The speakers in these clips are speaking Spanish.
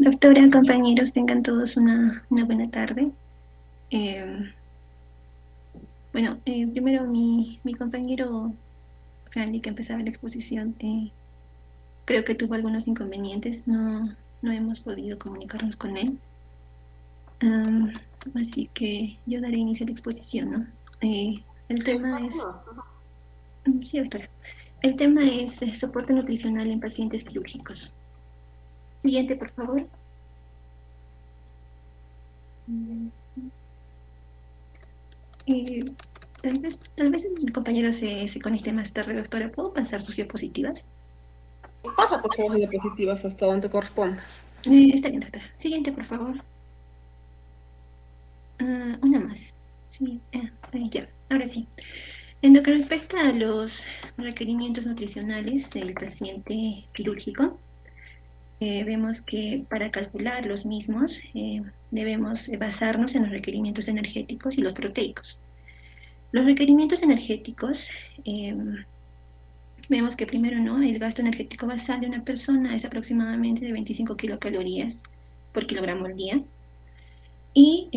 Doctora, compañeros, tengan todos una buena tarde. Primero mi compañero Franly, que empezaba la exposición, creo que tuvo algunos inconvenientes, no hemos podido comunicarnos con él. Así que yo daré inicio a la exposición, ¿no? El tema es... Sí, doctora. El tema es soporte nutricional en pacientes quirúrgicos. Siguiente, por favor. Tal vez mi compañero se conecte más tarde, doctora. ¿Puedo pasar sus diapositivas? Pasa por favor las diapositivas hasta donde corresponda. Está bien, doctora. Siguiente, por favor. Una más. Sí, ya, ahora sí. En lo que respecta a los requerimientos nutricionales del paciente quirúrgico, vemos que para calcular los mismos debemos basarnos en los requerimientos energéticos y los proteicos. Los requerimientos energéticos, vemos que primero, ¿no? El gasto energético basal de una persona es aproximadamente de 25 kilocalorías por kilogramo al día. Y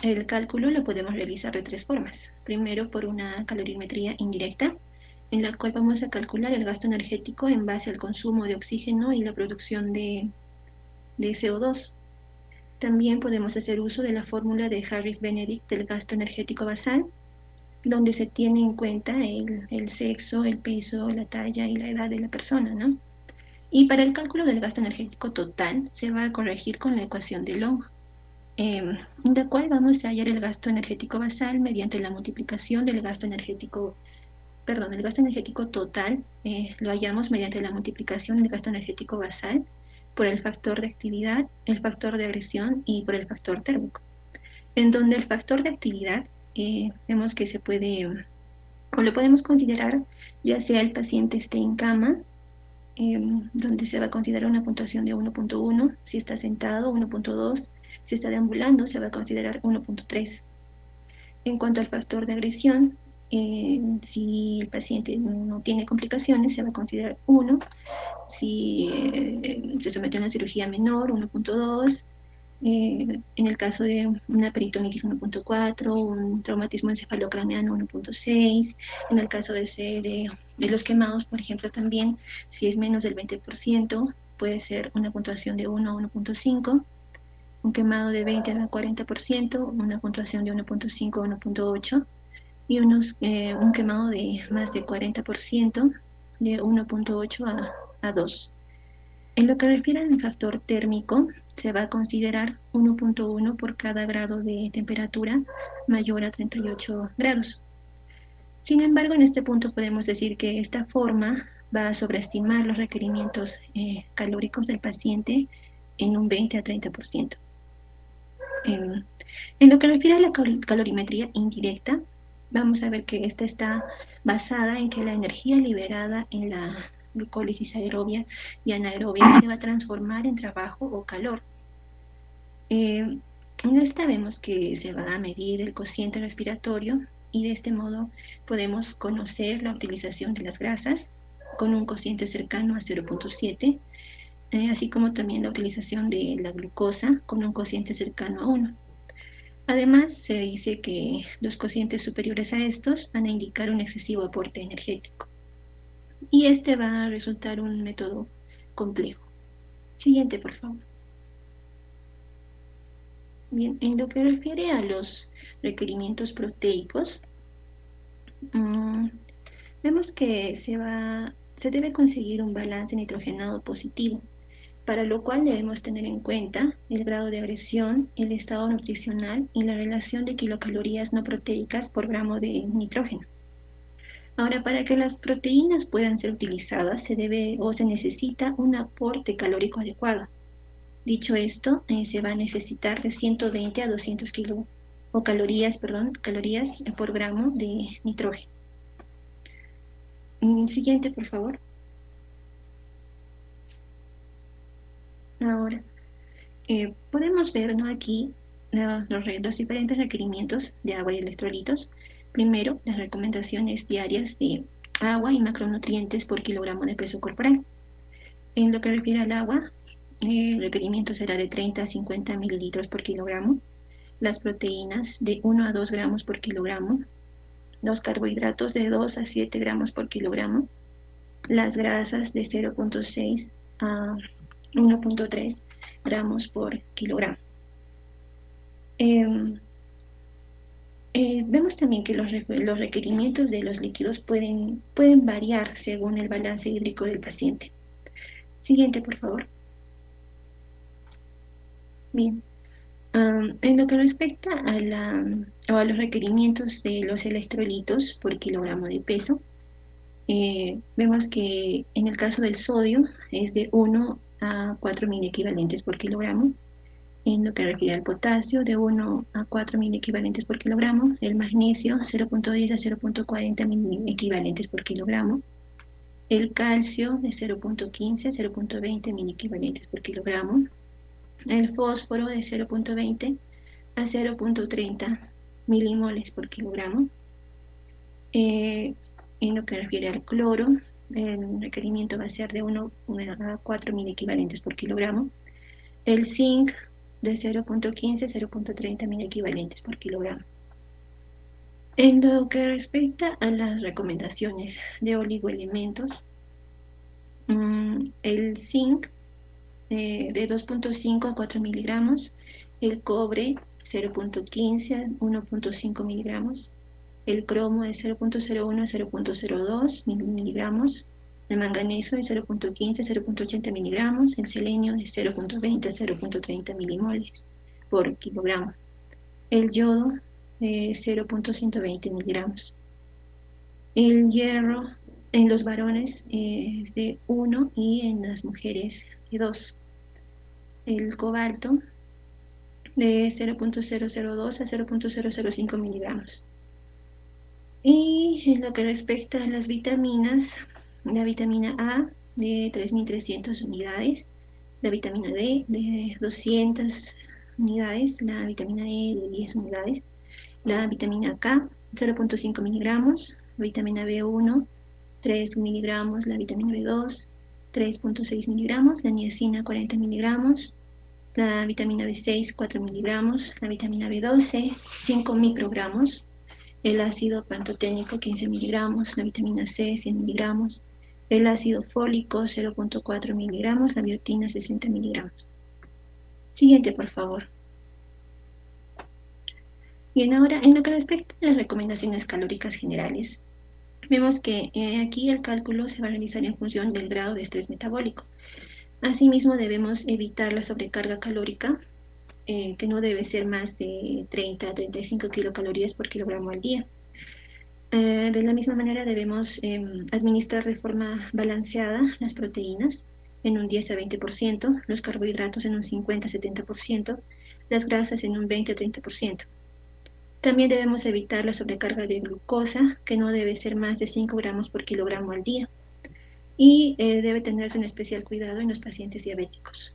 el cálculo lo podemos realizar de tres formas. Primero, por una calorimetría indirecta, en la cual vamos a calcular el gasto energético en base al consumo de oxígeno y la producción de CO2. También podemos hacer uso de la fórmula de Harris-Benedict del gasto energético basal, donde se tiene en cuenta el sexo, el peso, la talla y la edad de la persona, ¿no? Y para el cálculo del gasto energético total se va a corregir con la ecuación de Long, en la cual vamos a hallar el gasto energético basal mediante la multiplicación del gasto energético, perdón, el gasto energético total, lo hallamos mediante la multiplicación del gasto energético basal por el factor de actividad, el factor de agresión y por el factor térmico. En donde el factor de actividad vemos que se puede, o lo podemos considerar, ya sea el paciente esté en cama, donde se va a considerar una puntuación de 1.1, si está sentado 1.2, si está deambulando se va a considerar 1.3. En cuanto al factor de agresión, si el paciente no tiene complicaciones se va a considerar 1, si se sometió a una cirugía menor 1.2, en el caso de una peritonitis 1.4, un traumatismo encefalocraneano 1.6, en el caso de los quemados, por ejemplo, también, si es menos del 20%, puede ser una puntuación de 1 a 1.5, un quemado de 20 a 40%, una puntuación de 1.5 a 1.8, y un quemado de más de 40%, de 1.8 a 2. En lo que refiere al factor térmico, se va a considerar 1.1 por cada grado de temperatura mayor a 38 grados. Sin embargo, en este punto podemos decir que esta forma va a sobreestimar los requerimientos calóricos del paciente en un 20 a 30%. En lo que refiere a la calorimetría indirecta, vamos a ver que esta está basada en que la energía liberada en la glucólisis aerobia y anaerobia se va a transformar en trabajo o calor. En esta vemos que se va a medir el cociente respiratorio y de este modo podemos conocer la utilización de las grasas con un cociente cercano a 0.7, así como también la utilización de la glucosa con un cociente cercano a 1. Además, se dice que los cocientes superiores a estos van a indicar un excesivo aporte energético. Y este va a resultar un método complejo. Siguiente, por favor. Bien, en lo que refiere a los requerimientos proteicos, vemos que se debe conseguir un balance nitrogenado positivo, para lo cual debemos tener en cuenta el grado de agresión, el estado nutricional y la relación de kilocalorías no proteicas por gramo de nitrógeno. Ahora, para que las proteínas puedan ser utilizadas, se debe o se necesita un aporte calórico adecuado. Dicho esto, se va a necesitar de 120 a 200 calorías por gramo de nitrógeno. Siguiente, por favor. Ahora, podemos ver, ¿no? Aquí los diferentes requerimientos de agua y electrolitos. Primero, las recomendaciones diarias de agua y macronutrientes por kilogramo de peso corporal. En lo que refiere al agua, el requerimiento será de 30 a 50 mililitros por kilogramo. Las proteínas de 1 a 2 gramos por kilogramo. Los carbohidratos de 2 a 7 gramos por kilogramo. Las grasas de 0.6 a 1.3 gramos por kilogramo. Vemos también que los requerimientos de los líquidos pueden variar según el balance hídrico del paciente. Siguiente, por favor. Bien. En lo que respecta a los requerimientos de los electrolitos por kilogramo de peso, vemos que en el caso del sodio es de 1 a 4 miliequivalentes por kilogramo. En lo que refiere al potasio, de 1 a 4 miliequivalentes por kilogramo. El magnesio, 0.10 a 0.40 miliequivalentes por kilogramo. El calcio, de 0.15 a 0.20 miliequivalentes por kilogramo. El fósforo, de 0.20 a 0.30 milimoles por kilogramo. En lo que refiere al cloro, el requerimiento va a ser de 1 a 4 miliequivalentes por kilogramo. El zinc, de 0.15 a 0.30 miliequivalentes por kilogramo. En lo que respecta a las recomendaciones de oligoelementos, el zinc de 2.5 a 4 miligramos, el cobre 0.15 a 1.5 miligramos, el cromo de 0.01 a 0.02 miligramos, el manganeso de 0.15 a 0.80 miligramos, el selenio de 0.20 a 0.30 milimoles por kilogramo, el yodo de 0.120 miligramos. El hierro en los varones es de 1 y en las mujeres de 2. El cobalto de 0.002 a 0.005 miligramos. Y en lo que respecta a las vitaminas, la vitamina A de 3.300 unidades, la vitamina D de 200 unidades, la vitamina E de 10 unidades, la vitamina K 0.5 miligramos, la vitamina B1 3 miligramos, la vitamina B2 3.6 miligramos, la niacina 40 miligramos, la vitamina B6 4 miligramos, la vitamina B12 5 microgramos, el ácido pantoténico 15 miligramos, la vitamina C 100 miligramos, el ácido fólico 0.4 miligramos, la biotina 60 miligramos. Siguiente, por favor. Bien, ahora en lo que respecta a las recomendaciones calóricas generales, vemos que aquí el cálculo se va a realizar en función del grado de estrés metabólico. Asimismo, debemos evitar la sobrecarga calórica, que no debe ser más de 30 a 35 kilocalorías por kilogramo al día. De la misma manera, debemos administrar de forma balanceada las proteínas en un 10 a 20%, los carbohidratos en un 50 a 70%, las grasas en un 20 a 30%. También debemos evitar la sobrecarga de glucosa, que no debe ser más de 5 gramos por kilogramo al día. Y debe tenerse un especial cuidado en los pacientes diabéticos.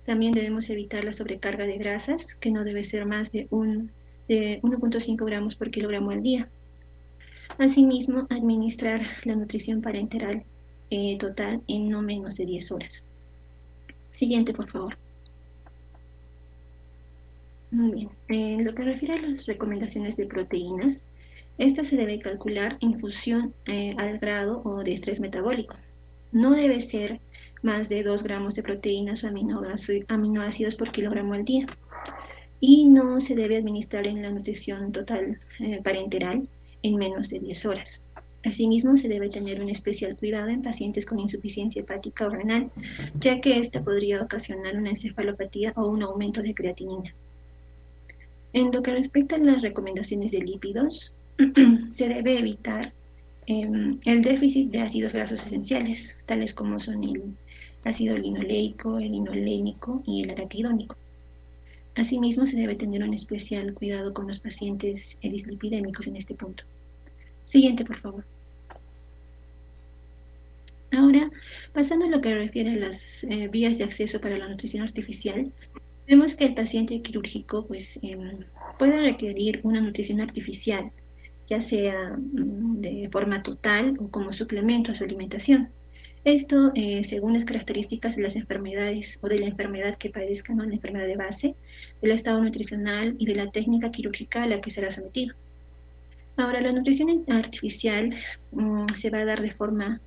También debemos evitar la sobrecarga de grasas, que no debe ser más de 1.5 gramos por kilogramo al día. Asimismo, administrar la nutrición parenteral total en no menos de 10 horas. Siguiente, por favor. Muy bien. En lo que refiere a las recomendaciones de proteínas, esta se debe calcular en función al grado o de estrés metabólico. No debe ser más de 2 gramos de proteínas o aminoácidos por kilogramo al día. Y no se debe administrar en la nutrición total parenteral en menos de 10 horas. Asimismo, se debe tener un especial cuidado en pacientes con insuficiencia hepática o renal, ya que esta podría ocasionar una encefalopatía o un aumento de creatinina. En lo que respecta a las recomendaciones de lípidos, se debe evitar el déficit de ácidos grasos esenciales, tales como son el ácido linoleico, el linolénico y el araquidónico. Asimismo, se debe tener un especial cuidado con los pacientes dislipidémicos en este punto. Siguiente, por favor. Ahora, pasando a lo que refiere a las vías de acceso para la nutrición artificial, vemos que el paciente quirúrgico pues, puede requerir una nutrición artificial, ya sea de forma total o como suplemento a su alimentación. Esto según las características de las enfermedades o de la enfermedad que padezcan, ¿no? La enfermedad de base, del estado nutricional y de la técnica quirúrgica a la que será sometido. Ahora, la nutrición artificial se va a dar de forma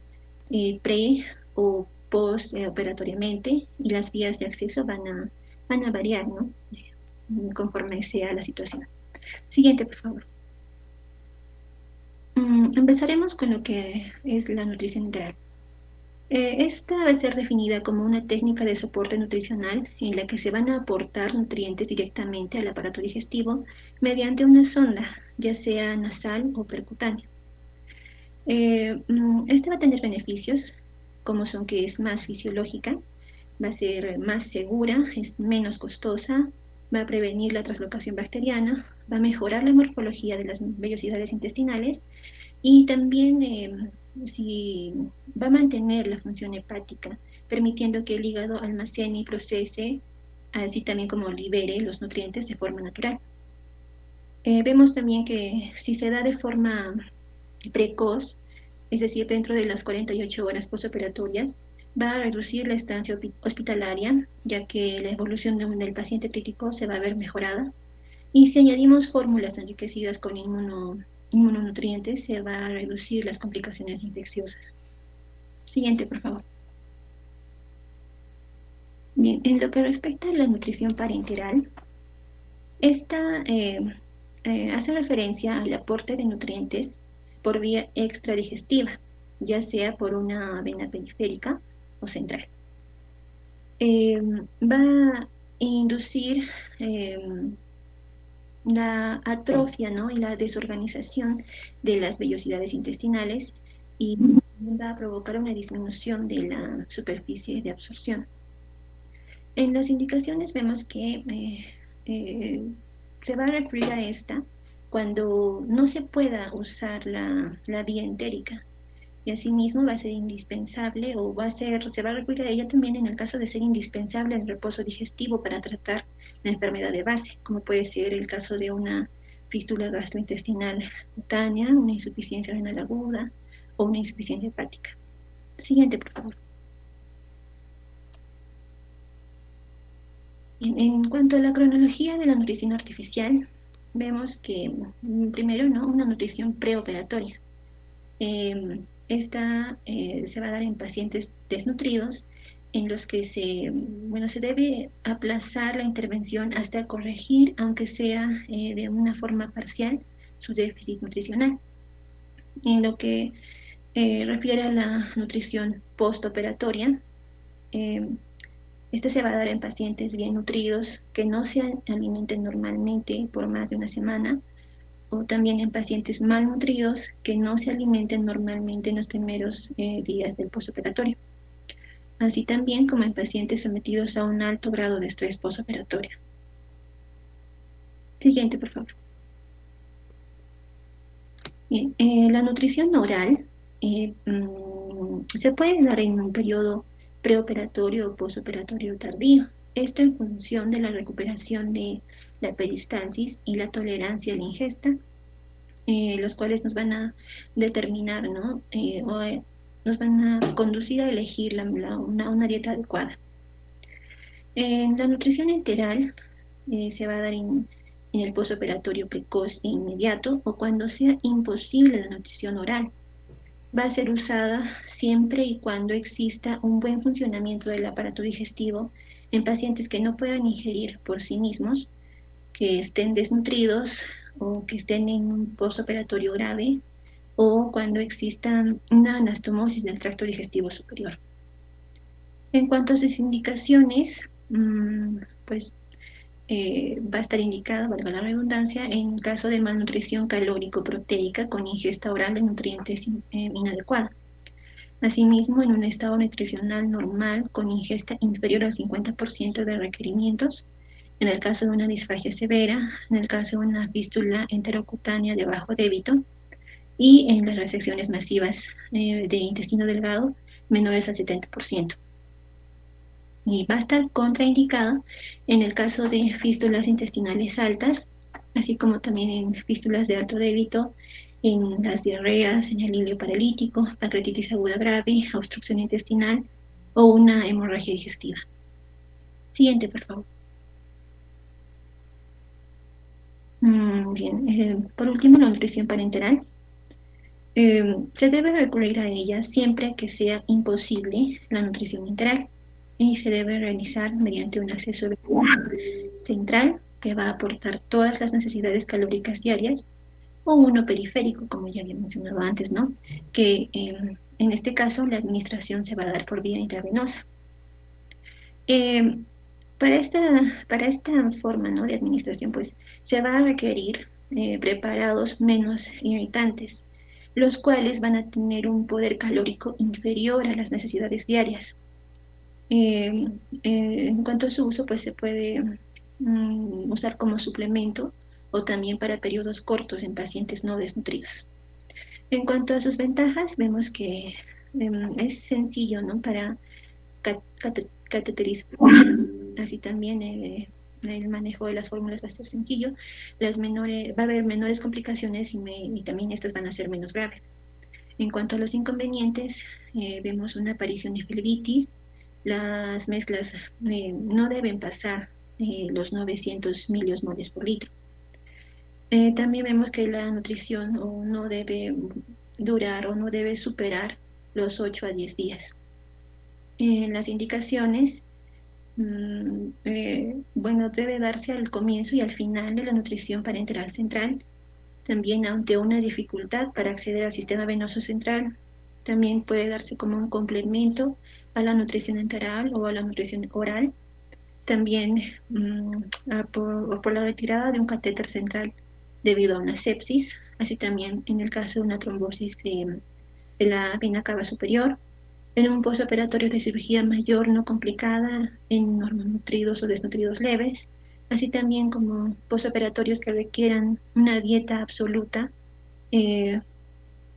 pre o post operatoriamente y las vías de acceso van a variar, ¿no? Conforme sea la situación. Siguiente, por favor. Empezaremos con lo que es la nutrición integral. Esta va a ser definida como una técnica de soporte nutricional en la que se van a aportar nutrientes directamente al aparato digestivo mediante una sonda, ya sea nasal o percutánea. Este va a tener beneficios, como son que es más fisiológica, va a ser más segura, es menos costosa, va a prevenir la translocación bacteriana, va a mejorar la morfología de las vellosidades intestinales y también si va a mantener la función hepática, permitiendo que el hígado almacene y procese, así también como libere los nutrientes de forma natural. Vemos también que si se da de forma precoz, es decir, dentro de las 48 horas postoperatorias, va a reducir la estancia hospitalaria, ya que la evolución del paciente crítico se va a ver mejorada. Y si añadimos fórmulas enriquecidas con inmunonutrientes, se va a reducir las complicaciones infecciosas. Siguiente, por favor. Bien, en lo que respecta a la nutrición parenteral, esta hace referencia al aporte de nutrientes por vía extradigestiva, ya sea por una vena periférica o central. Va a inducir la atrofia, ¿no? Y la desorganización de las vellosidades intestinales y va a provocar una disminución de la superficie de absorción. En las indicaciones vemos que se va a recurrir a esta cuando no se pueda usar la vía entérica. Y asimismo va a ser indispensable o se va a recurrir a ella también en el caso de ser indispensable el reposo digestivo para tratar la enfermedad de base, como puede ser el caso de una fístula gastrointestinal cutánea, una insuficiencia renal aguda o una insuficiencia hepática. Siguiente, por favor. En cuanto a la cronología de la nutrición artificial, vemos que primero, ¿no? Una nutrición preoperatoria. Esta se va a dar en pacientes desnutridos en los que se debe aplazar la intervención hasta corregir, aunque sea de una forma parcial, su déficit nutricional. En lo que refiere a la nutrición postoperatoria, esta se va a dar en pacientes bien nutridos que no se alimenten normalmente por más de una semana, o también en pacientes malnutridos que no se alimenten normalmente en los primeros días del postoperatorio, así también como en pacientes sometidos a un alto grado de estrés postoperatorio. Siguiente, por favor. Bien, la nutrición oral se puede dar en un periodo preoperatorio o postoperatorio tardío. Esto en función de la recuperación de la peristalsis y la tolerancia a la ingesta, los cuales nos van a determinar, ¿no? Nos van a conducir a elegir una dieta adecuada. En la nutrición enteral se va a dar en el postoperatorio precoz e inmediato o cuando sea imposible la nutrición oral. Va a ser usada siempre y cuando exista un buen funcionamiento del aparato digestivo en pacientes que no puedan ingerir por sí mismos, que estén desnutridos o que estén en un postoperatorio grave o cuando exista una anastomosis del tracto digestivo superior. En cuanto a sus indicaciones, pues va a estar indicada, valga la redundancia, en caso de malnutrición calórico-proteica con ingesta oral de nutrientes inadecuada. Asimismo, en un estado nutricional normal con ingesta inferior al 50% de requerimientos, en el caso de una disfagia severa, en el caso de una fístula enterocutánea de bajo débito y en las resecciones masivas de intestino delgado menores al 70%. Y va a estar contraindicada en el caso de fístulas intestinales altas, así como también en fístulas de alto débito, en las diarreas, en el hilio paralítico, pancreatitis aguda grave, obstrucción intestinal o una hemorragia digestiva. Siguiente, por favor. Bien, por último, la nutrición parenteral. Se debe recurrir a ella siempre que sea imposible la nutrición enteral y se debe realizar mediante un acceso central que va a aportar todas las necesidades calóricas diarias o uno periférico, como ya había mencionado antes, ¿no? Que en este caso la administración se va a dar por vía intravenosa. Eh, para esta forma, ¿no?, de administración, pues se va a requerir preparados menos irritantes, los cuales van a tener un poder calórico inferior a las necesidades diarias. Eh, en cuanto a su uso, pues se puede usar como suplemento o también para periodos cortos en pacientes no desnutridos. En cuanto a sus ventajas, vemos que es sencillo, ¿no?, para cateterizar. Así también el manejo de las fórmulas va a ser sencillo. Va a haber menores complicaciones y también estas van a ser menos graves. En cuanto a los inconvenientes, vemos una aparición de flebitis. Las mezclas no deben pasar los 900 miliosmoles por litro. También vemos que la nutrición no debe durar o no debe superar los 8 a 10 días. Las indicaciones, bueno, debe darse al comienzo y al final de la nutrición parenteral central, también ante una dificultad para acceder al sistema venoso central. También puede darse como un complemento a la nutrición enteral o a la nutrición oral. También por la retirada de un catéter central debido a una sepsis, así también en el caso de una trombosis de la vena cava superior, en un postoperatorio de cirugía mayor no complicada en normonutridos o desnutridos leves, así también como postoperatorios que requieran una dieta absoluta,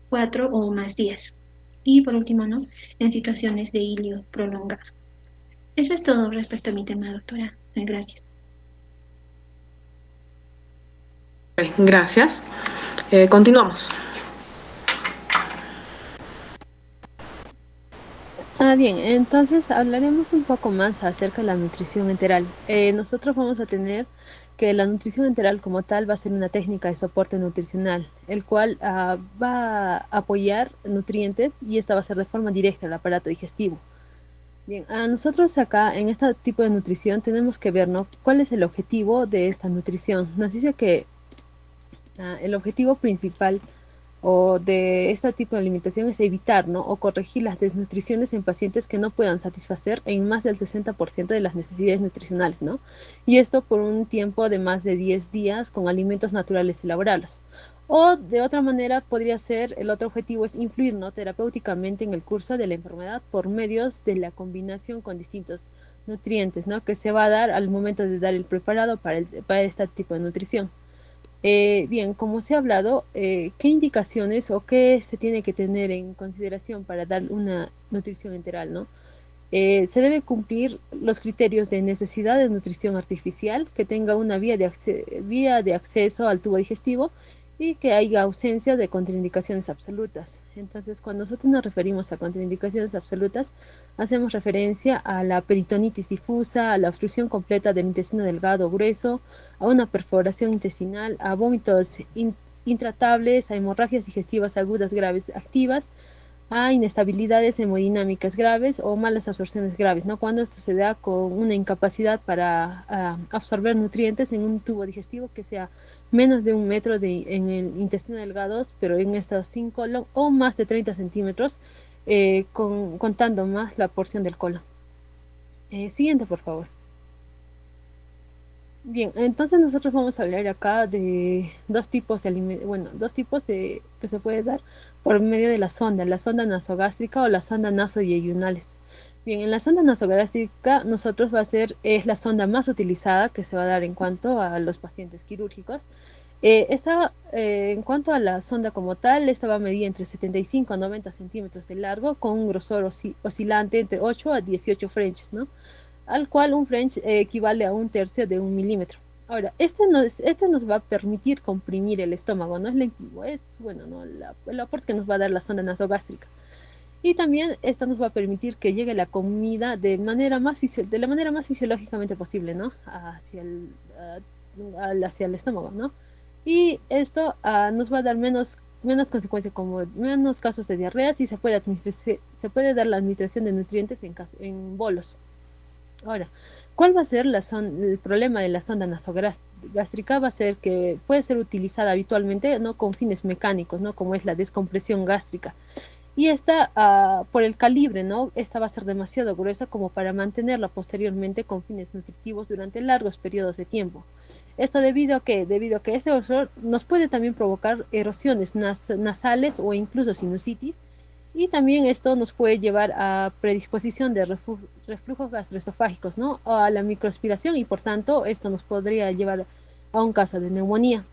4 o más días. Y por último, ¿no?, en situaciones de hilio prolongado. Eso es todo respecto a mi tema, doctora. Gracias. Gracias. Continuamos. Bien, entonces hablaremos un poco más acerca de la nutrición enteral. Nosotros vamos a tener que la nutrición enteral como tal va a ser una técnica de soporte nutricional, el cual va a apoyar nutrientes y esta va a ser de forma directa al aparato digestivo. Bien, nosotros acá en este tipo de nutrición tenemos que ver, ¿no?, cuál es el objetivo de esta nutrición. Nos dice que el objetivo principal o de este tipo de alimentación es evitar, ¿no?, o corregir las desnutriciones en pacientes que no puedan satisfacer en más del 60% de las necesidades nutricionales, ¿no? Y esto por un tiempo de más de 10 días con alimentos naturales elaborados. O de otra manera podría ser, el otro objetivo es influir, ¿no?, terapéuticamente en el curso de la enfermedad por medios de la combinación con distintos nutrientes, ¿no?, que se va a dar al momento de dar el preparado para este tipo de nutrición. Bien, como se ha hablado, ¿qué indicaciones o qué se tiene que tener en consideración para dar una nutrición enteral, ¿no? Se debe cumplir los criterios de necesidad de nutrición artificial, que tenga una vía de acceso al tubo digestivo y que haya ausencia de contraindicaciones absolutas. Entonces, cuando nosotros nos referimos a contraindicaciones absolutas, hacemos referencia a la peritonitis difusa, a la obstrucción completa del intestino delgado o grueso, a una perforación intestinal, a vómitos intratables, a hemorragias digestivas agudas graves activas, a inestabilidades hemodinámicas graves o malas absorciones graves, ¿no?, cuando esto se da con una incapacidad para absorber nutrientes en un tubo digestivo que sea menos de 1 metro en el intestino delgado, pero en estos 5 colon, o más de 30 centímetros, contando más la porción del colon. Siguiente, por favor. Bien, entonces nosotros vamos a hablar acá de dos tipos de que se puede dar por medio de la sonda nasogástrica o la sonda nasoyeyunales. Bien, en la sonda nasogástrica es la sonda más utilizada que se va a dar en cuanto a los pacientes quirúrgicos. En cuanto a la sonda como tal, esta va a medir entre 75 a 90 centímetros de largo, con un grosor oscilante entre 8 a 18 French, ¿no? Al cual un French equivale a un tercio de un milímetro. Ahora, este nos va a permitir comprimir el estómago, ¿no? Es bueno, ¿no? El aporte que nos va a dar la sonda nasogástrica. Y también esta nos va a permitir que llegue la comida de la manera más fisiológicamente posible, ¿no? Hacia el estómago, ¿no? Y esto nos va a dar menos consecuencias, como menos casos de diarreas, y se puede dar la administración de nutrientes en bolos. Ahora, ¿cuál va a ser el problema de la sonda nasogástrica? Va a ser que puede ser utilizada habitualmente, ¿no? Con fines mecánicos, ¿no? Como es la descompresión gástrica. Y esta, por el calibre, ¿no? Esta va a ser demasiado gruesa como para mantenerla posteriormente con fines nutritivos durante largos periodos de tiempo. Esto debido a que este grosor nos puede también provocar erosiones nasales o incluso sinusitis, y también esto nos puede llevar a predisposición de reflujos gastroesofágicos, ¿no? O a la microaspiración, y por tanto esto nos podría llevar a un caso de neumonía.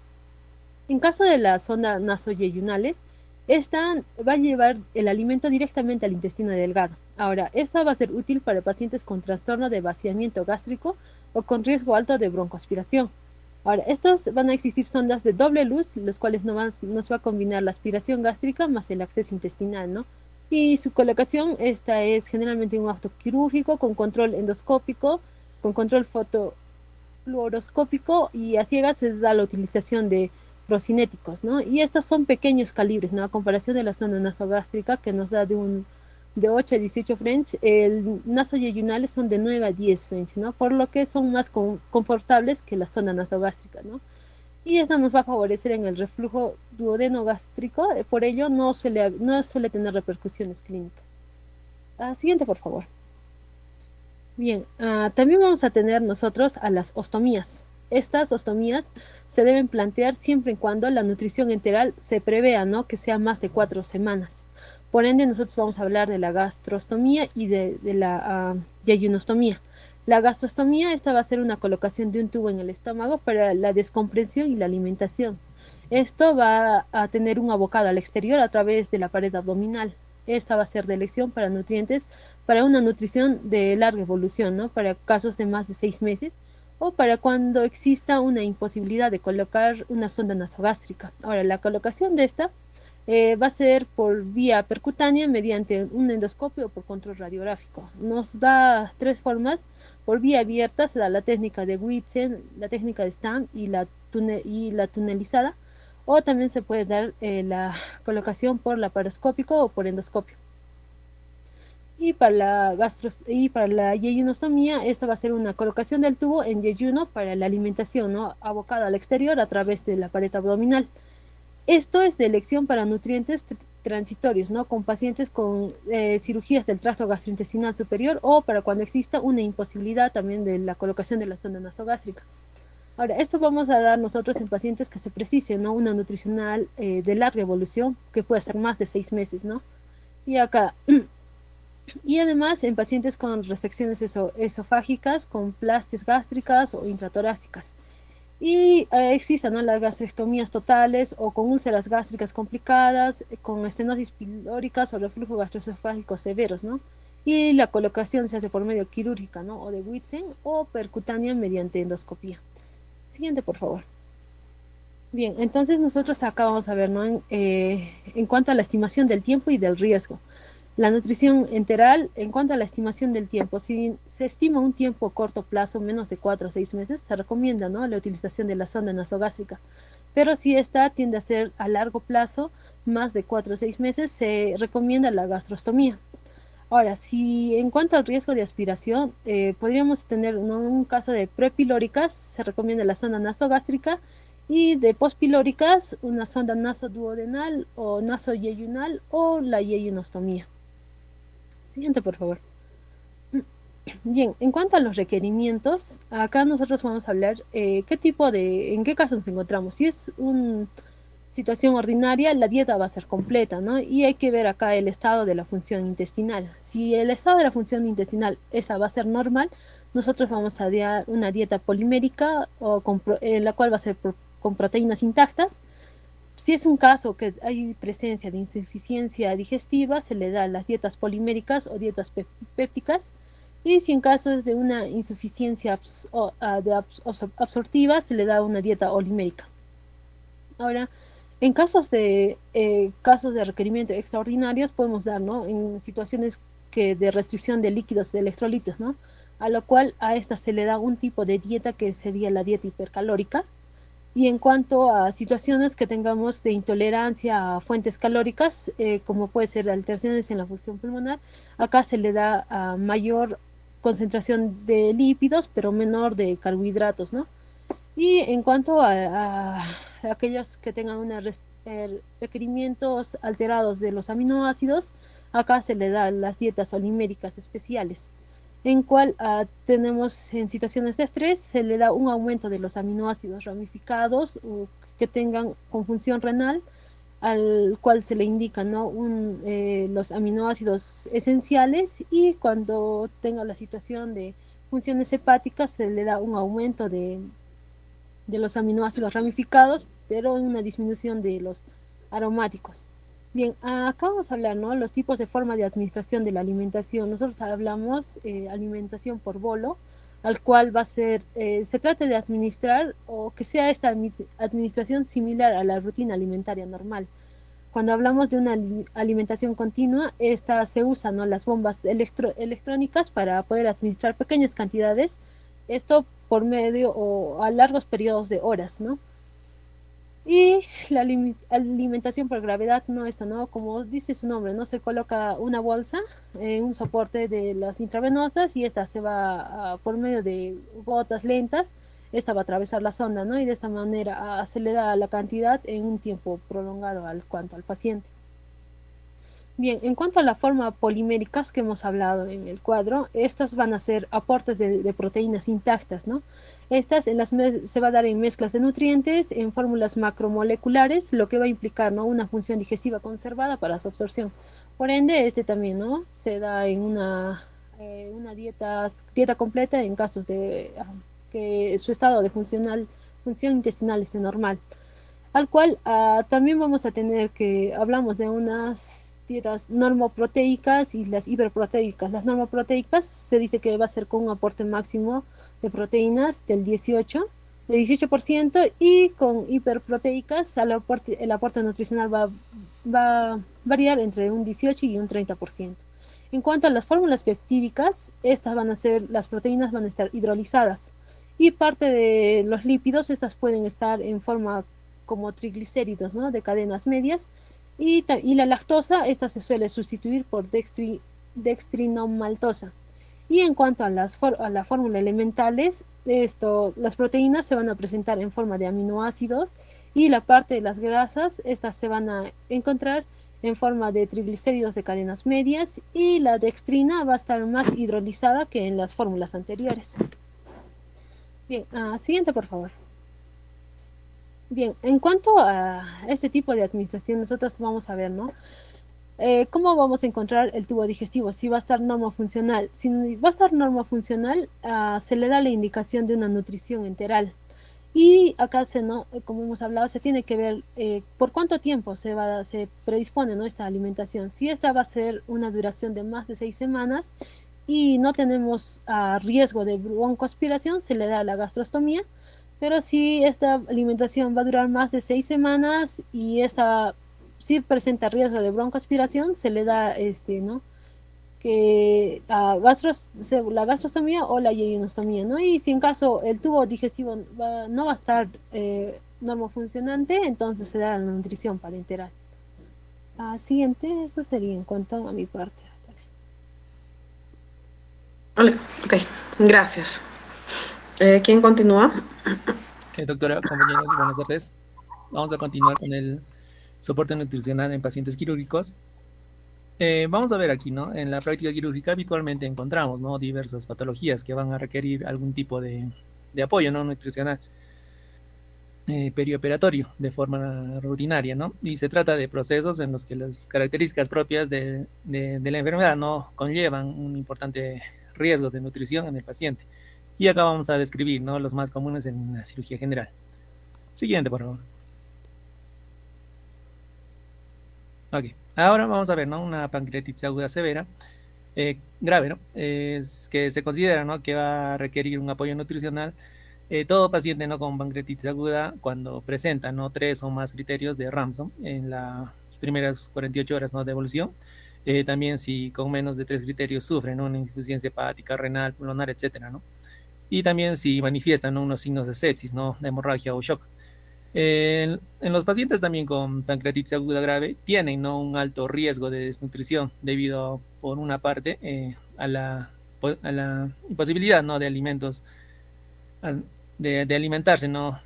En caso de las sondas nasoyeyunales, esta va a llevar el alimento directamente al intestino delgado. Ahora, esta va a ser útil para pacientes con trastorno de vaciamiento gástrico o con riesgo alto de broncoaspiración. Ahora, estos van a existir sondas de doble luz, los cuales nos va a combinar la aspiración gástrica más el acceso intestinal, ¿no? Y su colocación, esta es generalmente un acto quirúrgico con control endoscópico, con control fotofluoroscópico, y a ciegas se da la utilización de procinéticos, ¿no? Y estos son pequeños calibres, ¿no? A comparación de la zona nasogástrica, que nos da de 8 a 18 French, el nasoyeyunales son de 9 a 10 French, ¿no? Por lo que son más confortables que la zona nasogástrica, ¿no? Y esto nos va a favorecer en el reflujo duodenogástrico, por ello no suele tener repercusiones clínicas. Siguiente, por favor. Bien, también vamos a tener nosotros a las ostomías. Estas ostomías se deben plantear siempre y cuando la nutrición enteral se prevea, ¿no? Que sea más de 4 semanas. Por ende, nosotros vamos a hablar de la gastrostomía y de la yeyunostomía. La gastrostomía, esta va a ser una colocación de un tubo en el estómago para la descompresión y la alimentación. Esto va a tener un abocado al exterior a través de la pared abdominal. Esta va a ser de elección para nutrientes, para una nutrición de larga evolución, ¿no? Para casos de más de 6 meses, o para cuando exista una imposibilidad de colocar una sonda nasogástrica. Ahora, la colocación de esta va a ser por vía percutánea mediante un endoscopio o por control radiográfico. Nos da 3 formas. Por vía abierta se da la técnica de Whitsen, la técnica de Stam y la tunelizada, o también se puede dar la colocación por laparoscópico o por endoscopio. Y para la yeyunostomía, esta va a ser una colocación del tubo en yeyuno para la alimentación, ¿no? Abocada al exterior a través de la pared abdominal. Esto es de elección para nutrientes transitorios, ¿no? Con pacientes con cirugías del tracto gastrointestinal superior, o para cuando exista una imposibilidad también de la colocación de la sonda nasogástrica. Ahora, esto vamos a dar nosotros en pacientes que se precise, ¿no? Una nutricional de larga evolución, que puede ser más de 6 meses, ¿no? Y acá, y además en pacientes con resecciones esofágicas, con plastias gástricas o intratorácicas. Y existen, ¿no? Las gastrectomías totales o con úlceras gástricas complicadas, con estenosis pilóricas o reflujo gastroesofágico severos, ¿no? Y la colocación se hace por medio quirúrgica, ¿no? O de Whitsen o percutánea mediante endoscopía. Siguiente, por favor. Bien, entonces nosotros acá vamos a ver, ¿no? En cuanto a la estimación del tiempo y del riesgo. La nutrición enteral, en cuanto a la estimación del tiempo, si se estima un tiempo a corto plazo, menos de 4 a 6 meses, se recomienda, ¿no? La utilización de la sonda nasogástrica. Pero si esta tiende a ser a largo plazo, más de 4 a 6 meses, se recomienda la gastrostomía. Ahora, si en cuanto al riesgo de aspiración, podríamos tener, ¿no? Un caso de prepilóricas, se recomienda la sonda nasogástrica, y de pospilóricas, una sonda nasoduodenal o nasoyeyunal o la yeyunostomía. Siguiente, por favor. Bien, en cuanto a los requerimientos, acá nosotros vamos a hablar en qué caso nos encontramos. Si es una situación ordinaria, la dieta va a ser completa, ¿no? Y hay que ver acá el estado de la función intestinal. Si el estado de la función intestinal, esa va a ser normal, nosotros vamos a dar una dieta polimérica, en la cual va a ser con proteínas intactas. Si es un caso que hay presencia de insuficiencia digestiva, se le da las dietas poliméricas o dietas pépticas. Y si en casos de una insuficiencia absortiva, se le da una dieta olimérica. Ahora, en casos de requerimiento extraordinarios, podemos dar, ¿no? En situaciones de restricción de líquidos, de electrolitos, ¿no? A lo cual a esta se le da un tipo de dieta que sería la dieta hipercalórica. Y en cuanto a situaciones que tengamos de intolerancia a fuentes calóricas, como puede ser alteraciones en la función pulmonar, acá se le da mayor concentración de lípidos, pero menor de carbohidratos, ¿no? Y en cuanto a aquellos que tengan requerimientos alterados de los aminoácidos, acá se le da las dietas oliméricas especiales, en cual tenemos en situaciones de estrés, se le da un aumento de los aminoácidos ramificados o que tengan con función renal, al cual se le indican, ¿no? Los aminoácidos esenciales, y cuando tenga la situación de funciones hepáticas se le da un aumento de los aminoácidos ramificados, pero en una disminución de los aromáticos. Bien, acá vamos a hablar, ¿no? Los tipos de forma de administración de la alimentación. Nosotros hablamos alimentación por bolo, al cual va a ser, se trata de administrar o que sea esta administración similar a la rutina alimentaria normal. Cuando hablamos de una alimentación continua, esta se usa, ¿no? Las bombas electrónicas para poder administrar pequeñas cantidades, esto por medio o a largos periodos de horas, ¿no? Y la alimentación por gravedad, no, esto no, como dice su nombre, no se coloca una bolsa en un soporte de las intravenosas y esta se va por medio de gotas lentas, esta va a atravesar la sonda, ¿no? Y de esta manera se le da la cantidad en un tiempo prolongado al paciente. Bien, en cuanto a la forma poliméricas que hemos hablado en el cuadro, estos van a ser aportes de proteínas intactas, ¿no? Estas se va a dar en mezclas de nutrientes, en fórmulas macromoleculares, lo que va a implicar, ¿no? Una función digestiva conservada para su absorción. Por ende, este también, ¿no? Se da en una dieta completa en casos de que su estado de función intestinal esté normal. Al cual también vamos a tener hablamos de unas dietas normoproteicas y las hiperproteicas. Las normoproteicas se dice que va a ser con un aporte máximo de proteínas del 18%, y con hiperproteicas el aporte nutricional va a variar entre un 18 y un 30%. En cuanto a las fórmulas peptídicas, las proteínas van a estar hidrolizadas, y parte de los lípidos, estas pueden estar en forma como triglicéridos, ¿no? De cadenas medias, y la lactosa, esta se suele sustituir por dextrinomaltosa. Y en cuanto a la fórmula elementales, las proteínas se van a presentar en forma de aminoácidos, y la parte de las grasas, estas se van a encontrar en forma de triglicéridos de cadenas medias, y la dextrina va a estar más hidrolizada que en las fórmulas anteriores. Bien, siguiente por favor. Bien, en cuanto a este tipo de administración, nosotros vamos a ver, ¿no? ¿Cómo vamos a encontrar el tubo digestivo? Si va a estar normofuncional. Si va a estar normofuncional, se le da la indicación de una nutrición enteral. Y acá, como hemos hablado, se tiene que ver por cuánto tiempo se predispone, ¿no? Esta alimentación. Si esta va a ser una duración de más de 6 semanas y no tenemos riesgo de broncoaspiración, se le da la gastrostomía. Pero si esta alimentación va a durar más de 6 semanas y esta sí presenta riesgo de broncoaspiración, se le da ¿no? La gastrostomía o la yeyonostomía, ¿no? Y si en caso el tubo digestivo no va a estar normofuncionante, entonces se da la nutrición parenteral. Siguiente, eso sería en cuanto a mi parte. Vale, ok, gracias. ¿Quién continúa? Doctora, compañeros, buenas tardes. Vamos a continuar con el soporte nutricional en pacientes quirúrgicos. Vamos a ver aquí, ¿no? En la práctica quirúrgica habitualmente encontramos, ¿no? Diversas patologías que van a requerir algún tipo de apoyo, ¿no? Nutricional perioperatorio de forma rutinaria, ¿no? Y se trata de procesos en los que las características propias de la enfermedad no conllevan un importante riesgo de nutrición en el paciente. Y acá vamos a describir, ¿no? Los más comunes en la cirugía general. Siguiente, por favor. Ok, ahora vamos a ver, ¿no? Una pancreatitis aguda severa, grave, ¿no? Es que se considera, ¿no? Que va a requerir un apoyo nutricional. Todo paciente, ¿no? Con pancreatitis aguda, cuando presenta, ¿no? 3 o más criterios de Ramsson en las primeras 48 horas, ¿no? De evolución. También si con menos de 3 criterios sufren, ¿no? Una insuficiencia hepática, renal, pulmonar, etcétera, ¿no? Y también si manifiestan, ¿no? Unos signos de sepsis, ¿no? De hemorragia o shock. En los pacientes también con pancreatitis aguda grave tienen, ¿no? Un alto riesgo de desnutrición debido, por una parte, a la imposibilidad, ¿no? De alimentos, de alimentarse, ¿no?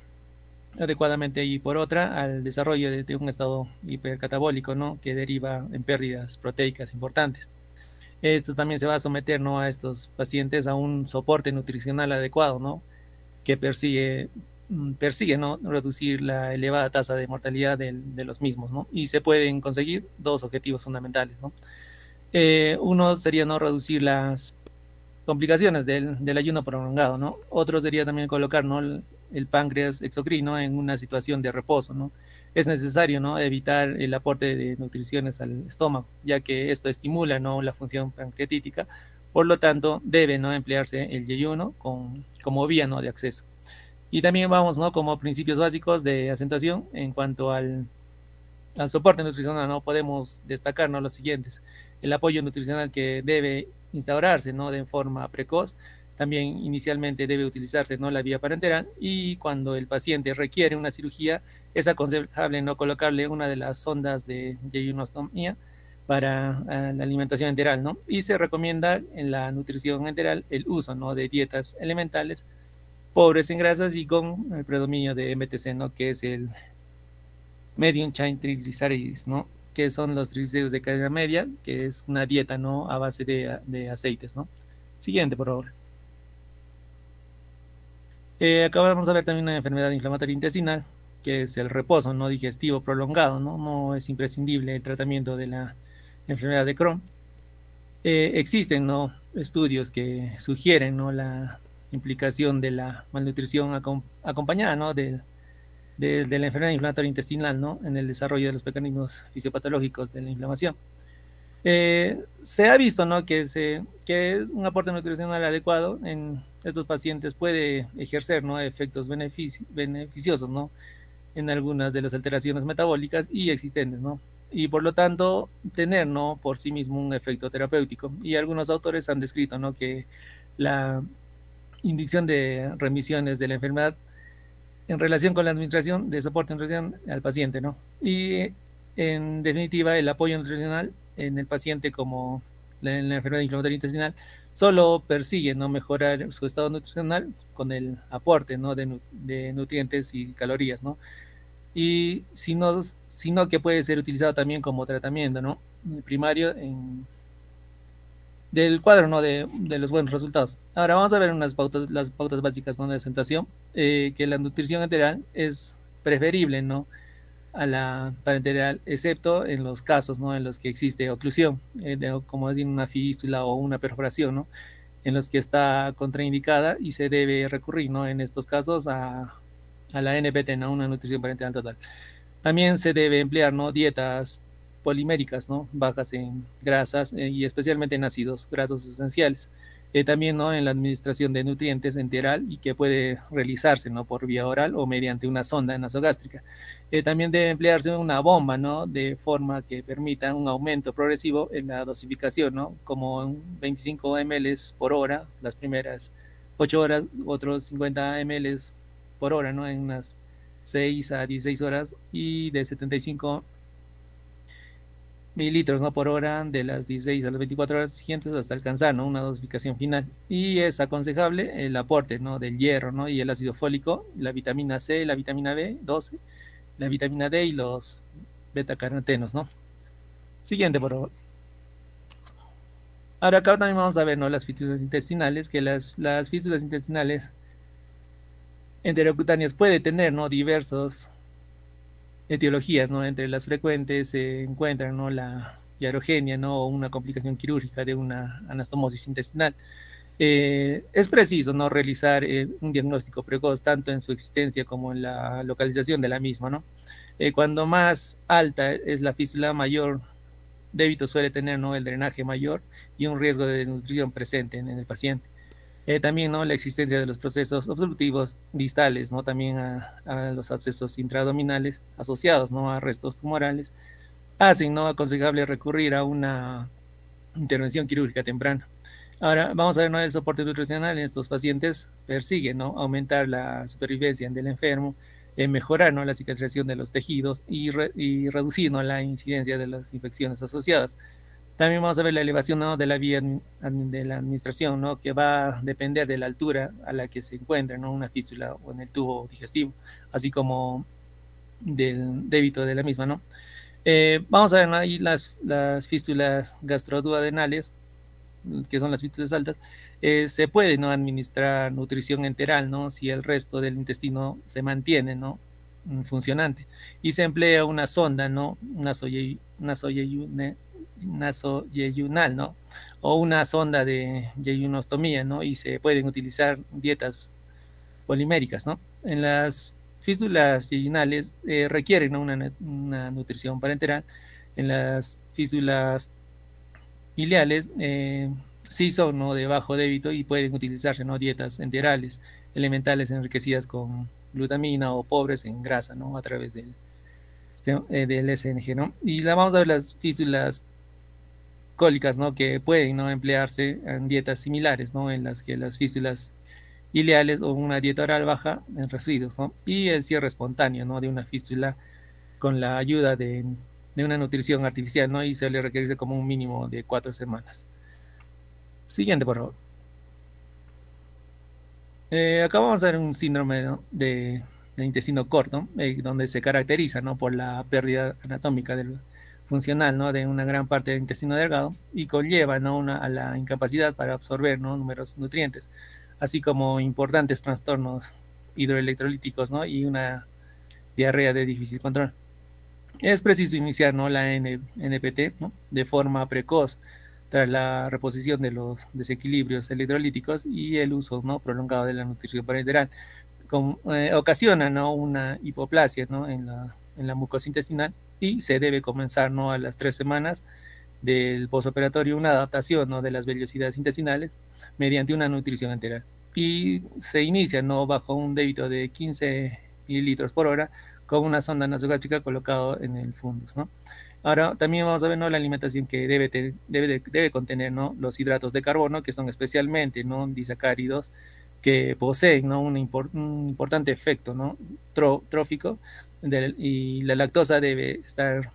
Adecuadamente, y por otra, al desarrollo de un estado hipercatabólico, ¿no? Que deriva en pérdidas proteicas importantes. Esto también se va a someter, ¿no? A estos pacientes a un soporte nutricional adecuado, ¿no? Que persigue, ¿no? Reducir la elevada tasa de mortalidad de los mismos, ¿no? Y se pueden conseguir dos objetivos fundamentales, ¿no? Uno sería, ¿no? Reducir las complicaciones del ayuno prolongado, ¿no? Otro sería también colocar, ¿no? El páncreas exocrino en una situación de reposo, ¿no? Es necesario, ¿no? Evitar el aporte de nutriciones al estómago, ya que esto estimula, ¿no? La función pancreatítica. Por lo tanto, debe, ¿no? Emplearse el yeyuno como vía, ¿no? De acceso. Y también vamos, ¿no? Como principios básicos de acentuación en cuanto al soporte nutricional, ¿no? Podemos destacar, ¿no? Los siguientes: el apoyo nutricional que debe instaurarse, ¿no? De forma precoz. También inicialmente debe utilizarse, ¿no? La vía parenteral, y cuando el paciente requiere una cirugía, es aconsejable, ¿no? Colocarle una de las sondas de yejunostomía para la alimentación enteral, ¿no? Y se recomienda en la nutrición enteral el uso, ¿no? De dietas elementales, pobres en grasas y con el predominio de MTC, ¿no? Que es el medium chain triglycerides, ¿no? Que son los triglicéridos de cadena media, que es una dieta, ¿no? A base de aceites, ¿no? Siguiente, por favor. Acá vamos a ver también una enfermedad inflamatoria intestinal, que es el reposo no digestivo prolongado, ¿no? No es imprescindible el tratamiento de la enfermedad de Crohn. Existen, ¿no? Estudios que sugieren, ¿no? La implicación de la malnutrición acompañada, ¿no? De la enfermedad inflamatoria intestinal, ¿no? En el desarrollo de los mecanismos fisiopatológicos de la inflamación. Se ha visto, ¿no? Que un aporte nutricional adecuado en estos pacientes puede ejercer, ¿no? Efectos beneficiosos, ¿no? En algunas de las alteraciones metabólicas y existentes, ¿no? Y por lo tanto tener, ¿no? Por sí mismo un efecto terapéutico. Y algunos autores han descrito, ¿no? Que la inducción de remisiones de la enfermedad en relación con la administración de soporte nutricional al paciente, ¿no? Y en definitiva, el apoyo nutricional en el paciente como en la enfermedad inflamatoria intestinal solo persigue, ¿no? Mejorar su estado nutricional con el aporte, ¿no? de nutrientes y calorías, ¿no? Y sino que puede ser utilizado también como tratamiento, ¿no? Primario del cuadro, ¿no? De los buenos resultados. Ahora vamos a ver las pautas básicas, ¿no? De acentuación, que la nutrición enteral es preferible, ¿no? A la parenteral, excepto en los casos, ¿no? En los que existe oclusión, como decir una fístula o una perforación, ¿no? En los que está contraindicada y se debe recurrir, ¿no? En estos casos a la NPT, ¿no? Una nutrición parenteral total. También se debe emplear, ¿no? Dietas poliméricas, ¿no? Bajas en grasas y especialmente en ácidos grasos esenciales. También, ¿no? En la administración de nutrientes enteral, y que puede realizarse, ¿no? Por vía oral o mediante una sonda nasogástrica. También debe emplearse una bomba, ¿no? De forma que permita un aumento progresivo en la dosificación, ¿no? Como 25 ml por hora las primeras 8 horas, otros 50 ml por hora, ¿no? En unas 6 a 16 horas, y de 75 mililitros, ¿no? Por hora de las 16 a las 24 horas siguientes hasta alcanzar, ¿no? Una dosificación final. Y es aconsejable el aporte, ¿no? Del hierro, ¿no? Y el ácido fólico, la vitamina C, la vitamina B12, la vitamina D y los betacarotenos, ¿no? Siguiente, por favor. Ahora acá también vamos a ver, ¿no? Las fístulas intestinales, que las fístulas intestinales enterocutáneas puede tener, ¿no? Diversos etiologías, ¿no? Entre las frecuentes se encuentran, ¿no? La iatrogenia, ¿no? O una complicación quirúrgica de una anastomosis intestinal. Es preciso no realizar un diagnóstico precoz tanto en su existencia como en la localización de la misma, ¿no? Cuando más alta es la fístula, mayor débito suele tener, ¿no?, el drenaje mayor y un riesgo de desnutrición presente en el paciente. También, ¿no?, la existencia de los procesos obstructivos distales, ¿no?, también a los abscesos intraabdominales asociados, ¿no?, a restos tumorales, hacen, ¿no?, aconsejable recurrir a una intervención quirúrgica temprana. Ahora, vamos a ver, ¿no?, el soporte nutricional en estos pacientes persigue, ¿no?, aumentar la supervivencia del enfermo, mejorar, ¿no?, la cicatrización de los tejidos y reducir, ¿no?, la incidencia de las infecciones asociadas. También vamos a ver la elevación, ¿no?, de la vía de la administración, ¿no?, que va a depender de la altura a la que se encuentra, ¿no?, una fístula o en el tubo digestivo, así como del débito de la misma, ¿no? Vamos a ver, ¿no?, ahí las fístulas gastroduodenales, que son las fístulas altas, se puede, ¿no?, administrar nutrición enteral, ¿no?, si el resto del intestino se mantiene, ¿no?, funcionante, y se emplea una sonda, ¿no?, nasoyeyunal, ¿no?, o una sonda de yeyunostomía, ¿no?, y se pueden utilizar dietas poliméricas, ¿no? En las fístulas yeyunales requieren, ¿no?, una nutrición parenteral. En las fístulas ileales sí son, ¿no?, de bajo débito y pueden utilizarse, ¿no?, dietas enterales, elementales enriquecidas con glutamina o pobres en grasa, ¿no?, a través del SNG, ¿no? Y vamos a ver las fístulas cólicas, ¿no?, que pueden, ¿no?, emplearse en dietas similares, ¿no?, en las que las fístulas ileales o una dieta oral baja en residuos, ¿no?, y el cierre espontáneo, ¿no?, de una fístula con la ayuda de una nutrición artificial, ¿no?, y se le requiere como un mínimo de 4 semanas. Siguiente, por favor. Acá vamos a ver un síndrome, ¿no?, del intestino corto, donde se caracteriza, ¿no?, por la pérdida anatómica funcional, ¿no?, de una gran parte del intestino delgado y conlleva, ¿no?, a la incapacidad para absorber, ¿no?, numerosos nutrientes, así como importantes trastornos hidroelectrolíticos, ¿no?, y una diarrea de difícil control. Es preciso iniciar, ¿no?, la NPT, ¿no?, de forma precoz tras la reposición de los desequilibrios electrolíticos y el uso, ¿no?, prolongado de la nutrición parenteral. Ocasiona, ¿no?, una hipoplasia, ¿no?, en la mucosa intestinal y se debe comenzar, ¿no?, a las 3 semanas del posoperatorio una adaptación, ¿no?, de las vellosidades intestinales mediante una nutrición enteral. Y se inicia, ¿no?, bajo un débito de 15 mililitros por hora con una sonda nasogástrica colocado en el fundus, ¿no? Ahora también vamos a ver, ¿no?, la alimentación que debe contener, ¿no?, los hidratos de carbono, que son especialmente, ¿no?, disacáridos, que poseen, ¿no?, un importante efecto, ¿no?, trófico, y la lactosa debe estar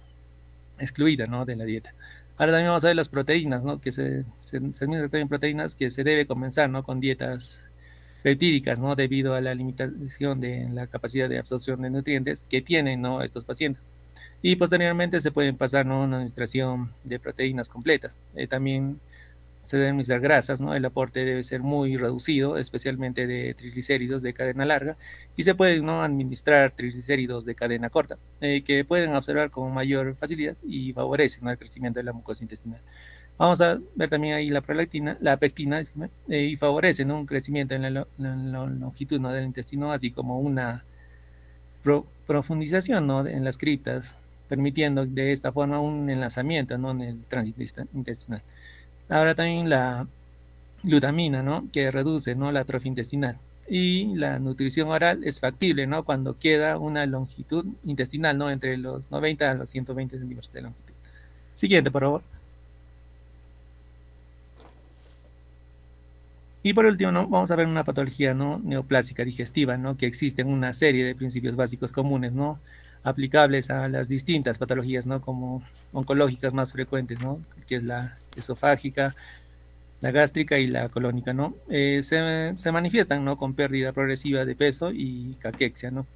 excluida, ¿no?, de la dieta. Ahora también vamos a ver las proteínas, ¿no?, que se administran también proteínas, que se debe comenzar, ¿no?, con dietas peptídicas, ¿no?, debido a la limitación de la capacidad de absorción de nutrientes que tienen, ¿no?, estos pacientes. Y posteriormente se pueden pasar, ¿no?, una administración de proteínas completas. También se deben administrar grasas, ¿no? El aporte debe ser muy reducido, especialmente de triglicéridos de cadena larga, y se pueden, ¿no?, administrar triglicéridos de cadena corta, que pueden absorber con mayor facilidad y favorecen, ¿no?, el crecimiento de la mucosa intestinal. Vamos a ver también ahí la prolactina, la pectina, y favorece, ¿no?, un crecimiento en la longitud, ¿no?, del intestino, así como una profundización, ¿no?, en las criptas, permitiendo de esta forma un enlazamiento, ¿no?, en el tránsito intestinal. Ahora también la glutamina, ¿no?, que reduce, ¿no?, la atrofia intestinal. Y la nutrición oral es factible, ¿no?, cuando queda una longitud intestinal, ¿no?, entre los 90 a los 120 centímetros de longitud. Siguiente, por favor. Y por último, ¿no?, vamos a ver una patología, ¿no?, neoplásica digestiva, ¿no?, que existen una serie de principios básicos comunes, ¿no?, aplicables a las distintas patologías, ¿no?, como oncológicas más frecuentes, ¿no?, que es la esofágica, la gástrica y la colónica, ¿no? Se manifiestan, ¿no?, con pérdida progresiva de peso y caquexia, ¿no?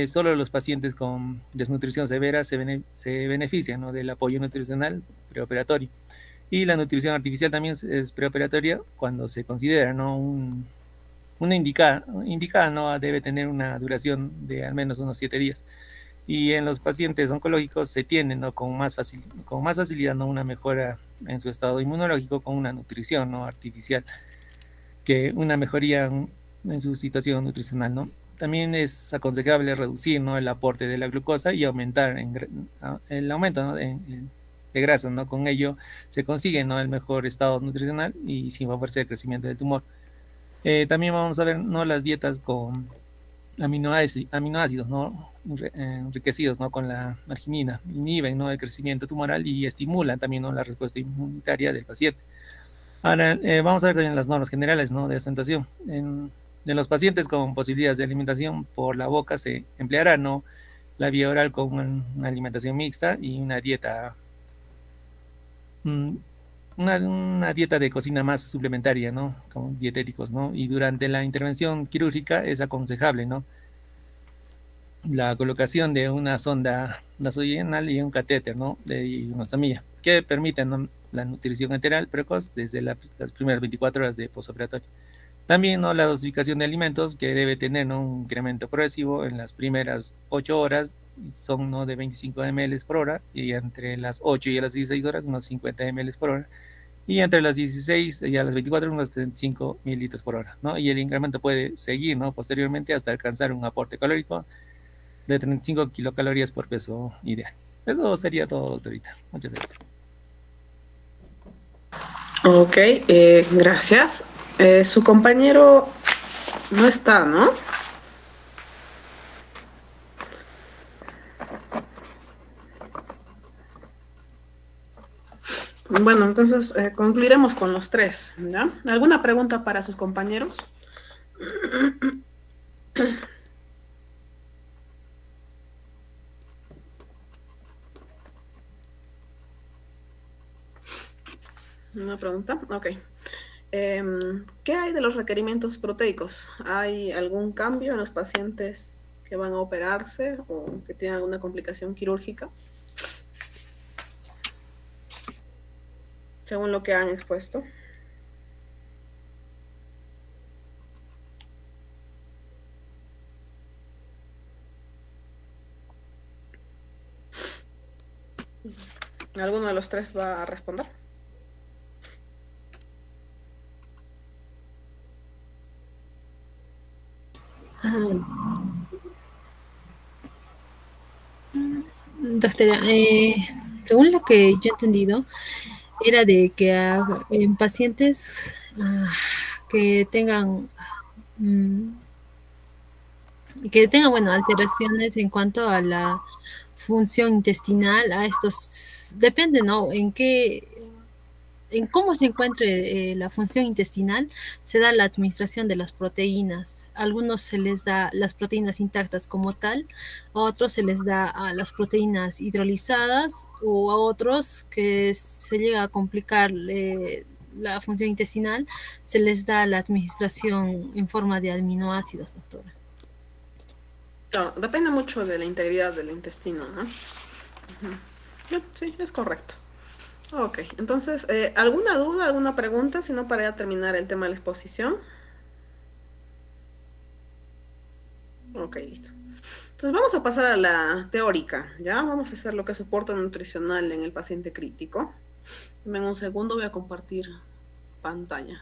Solo los pacientes con desnutrición severa se benefician, ¿no?, del apoyo nutricional preoperatorio. Y la nutrición artificial también es preoperatoria cuando se considera, ¿no?, una indicada, ¿no?, debe tener una duración de al menos unos 7 días. Y en los pacientes oncológicos se tiene, ¿no?, con más facilidad, ¿no?, una mejora en su estado inmunológico con una nutrición, ¿no?, artificial. que una mejoría en su situación nutricional, ¿no? También es aconsejable reducir, ¿no?, el aporte de la glucosa y aumentar el aumento, ¿no?, de grasa, ¿no? Con ello se consigue, ¿no?, el mejor estado nutricional y sin favorecer el crecimiento del tumor. También vamos a ver, ¿no?, las dietas con aminoácidos, ¿no?, enriquecidos, ¿no?, con la arginina, inhiben, ¿no?, el crecimiento tumoral y estimulan también, ¿no?, la respuesta inmunitaria del paciente. Ahora, vamos a ver también las normas generales, ¿no?, de alimentación. En los pacientes con posibilidades de alimentación por la boca se empleará, ¿no?, la vía oral con una alimentación mixta y una dieta, una dieta de cocina más suplementaria, ¿no?, con dietéticos, ¿no? Y durante la intervención quirúrgica es aconsejable, ¿no?, la colocación de una sonda nasodenal y un catéter, ¿no?, de una semilla, que permiten, ¿no?, la nutrición enteral precoz desde las primeras 24 horas de posoperatorio. También, ¿no?, la dosificación de alimentos que debe tener, ¿no?, un incremento progresivo en las primeras 8 horas, son, ¿no?, de 25 ml por hora, y entre las 8 y las 16 horas unos 50 ml por hora, y entre las 16 y a las 24 unos 35 mililitros por hora, ¿no? Y el incremento puede seguir, ¿no?, posteriormente hasta alcanzar un aporte calórico de 35 kilocalorías por peso ideal. Eso sería todo, doctorita. Muchas gracias. Ok, gracias. Su compañero no está, ¿no? Bueno, entonces concluiremos con los tres, ¿ya? ¿Alguna pregunta para sus compañeros? ¿Una pregunta? Ok. ¿Qué hay de los requerimientos proteicos? ¿Hay algún cambio en los pacientes que van a operarse o que tienen alguna complicación quirúrgica? Según lo que han expuesto. ¿Alguno de los tres va a responder? Doctora, según lo que yo he entendido, era de que en pacientes que tengan mm, bueno, alteraciones en cuanto a la función intestinal, a estos depende, ¿no? En cómo se encuentre la función intestinal, se da la administración de las proteínas. A algunos se les da las proteínas intactas como tal, a otros se les da a las proteínas hidrolizadas, o a otros que se llega a complicar la función intestinal, se les da la administración en forma de aminoácidos, doctora. Claro, depende mucho de la integridad del intestino, ¿no? Sí, es correcto. Ok, entonces, ¿alguna duda, alguna pregunta? Si no, para ya terminar el tema de la exposición. Ok, listo. Entonces vamos a pasar a la teórica, ¿ya? Vamos a hacer lo que es soporte nutricional en el paciente crítico. En un segundo voy a compartir pantalla.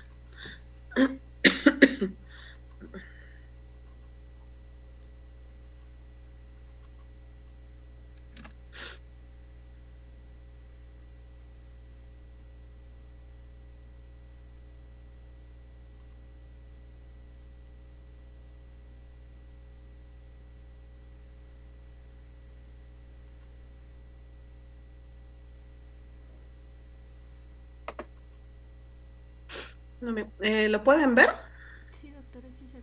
¿Lo pueden ver? Sí, doctora, sí se ve.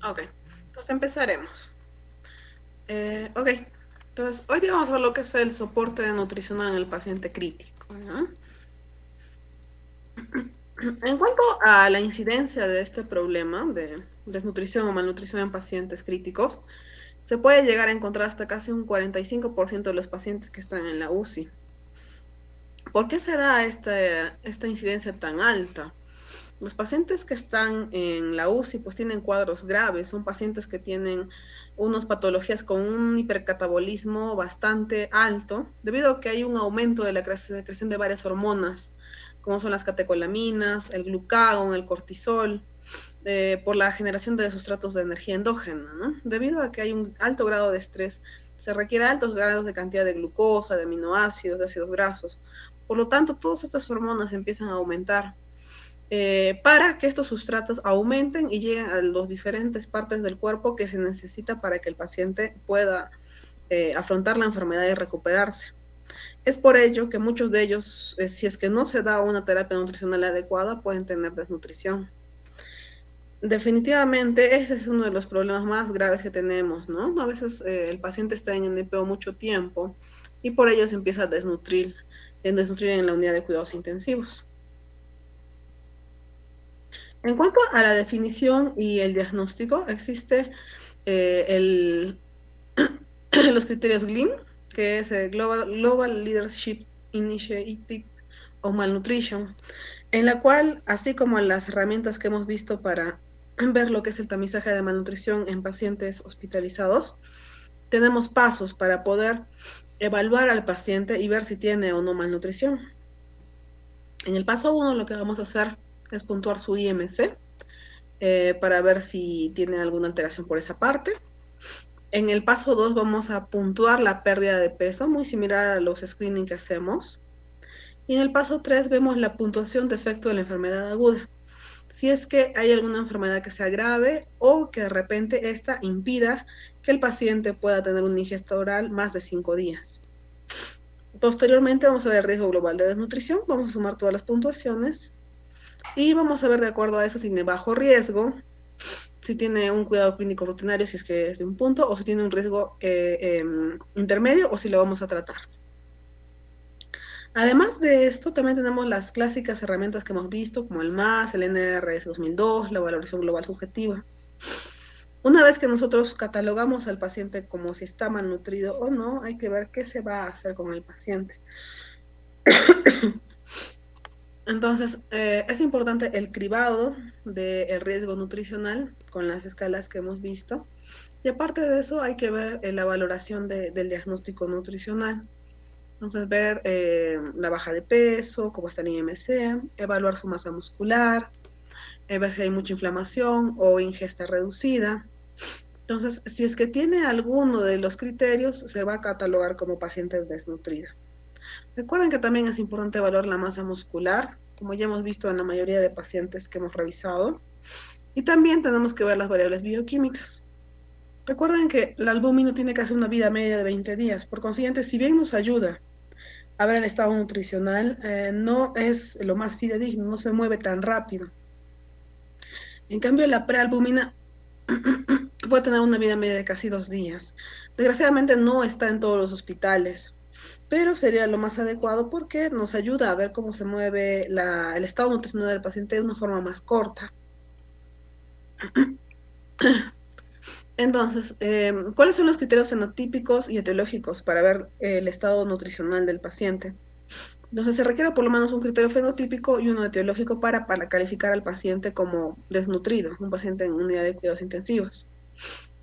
Ok, pues empezaremos. Ok, entonces hoy día vamos a ver lo que es el soporte nutricional en el paciente crítico, ¿no? En cuanto a la incidencia de este problema de desnutrición o malnutrición en pacientes críticos, se puede llegar a encontrar hasta casi un 45% de los pacientes que están en la UCI. ¿Por qué se da esta incidencia tan alta? Los pacientes que están en la UCI pues tienen cuadros graves, son pacientes que tienen unas patologías con un hipercatabolismo bastante alto, debido a que hay un aumento de la secreción de varias hormonas, como son las catecolaminas, el glucagón, el cortisol, por la generación de sustratos de energía endógena, ¿no? Debido a que hay un alto grado de estrés, se requiere altos grados de cantidad de glucosa, de aminoácidos, de ácidos grasos. Por lo tanto, todas estas hormonas empiezan a aumentar para que estos sustratos aumenten y lleguen a las diferentes partes del cuerpo que se necesita para que el paciente pueda afrontar la enfermedad y recuperarse. Es por ello que muchos de ellos, si es que no se da una terapia nutricional adecuada, pueden tener desnutrición. Definitivamente ese es uno de los problemas más graves que tenemos, ¿no? A veces el paciente está en NPO mucho tiempo y por ello se empieza a desnutrir en la unidad de cuidados intensivos. En cuanto a la definición y el diagnóstico, existe los criterios GLIM, que es Global Leadership Initiative of Malnutrition, en la cual, así como las herramientas que hemos visto para ver lo que es el tamizaje de malnutrición en pacientes hospitalizados, tenemos pasos para poder evaluar al paciente y ver si tiene o no malnutrición. En el paso 1 lo que vamos a hacer es puntuar su IMC para ver si tiene alguna alteración por esa parte. En el paso 2 vamos a puntuar la pérdida de peso, muy similar a los screening que hacemos. Y en el paso 3 vemos la puntuación de efecto de la enfermedad aguda. Si es que hay alguna enfermedad que sea grave o que de repente esta impida que el paciente pueda tener una ingesta oral más de 5 días. Posteriormente vamos a ver el riesgo global de desnutrición, vamos a sumar todas las puntuaciones y vamos a ver de acuerdo a eso si tiene bajo riesgo, si tiene un cuidado clínico rutinario, si es que es de un punto, o si tiene un riesgo intermedio, o si lo vamos a tratar. Además de esto, también tenemos las clásicas herramientas que hemos visto, como el MAS, el NRS 2002, la valoración global subjetiva. Una vez que nosotros catalogamos al paciente como si está malnutrido o no, hay que ver qué se va a hacer con el paciente. Entonces, es importante el cribado del riesgo nutricional con las escalas que hemos visto. Y aparte de eso, hay que ver la valoración del diagnóstico nutricional. Entonces, ver la baja de peso, cómo está el IMC, evaluar su masa muscular, ver si hay mucha inflamación o ingesta reducida. Entonces, si es que tiene alguno de los criterios, se va a catalogar como paciente desnutrido. Recuerden que también es importante evaluar la masa muscular, como ya hemos visto en la mayoría de pacientes que hemos revisado. Y también tenemos que ver las variables bioquímicas. Recuerden que la albúmina tiene casi una vida media de 20 días. Por consiguiente, si bien nos ayuda a ver el estado nutricional, no es lo más fidedigno, no se mueve tan rápido. En cambio, la prealbúmina puede tener una vida media de casi 2 días. Desgraciadamente no está en todos los hospitales, pero sería lo más adecuado porque nos ayuda a ver cómo se mueve el estado nutricional del paciente de una forma más corta. Entonces, ¿cuáles son los criterios fenotípicos y etiológicos para ver el estado nutricional del paciente? Entonces, se requiere por lo menos un criterio fenotípico y uno etiológico para calificar al paciente como desnutrido, un paciente en unidad de cuidados intensivos.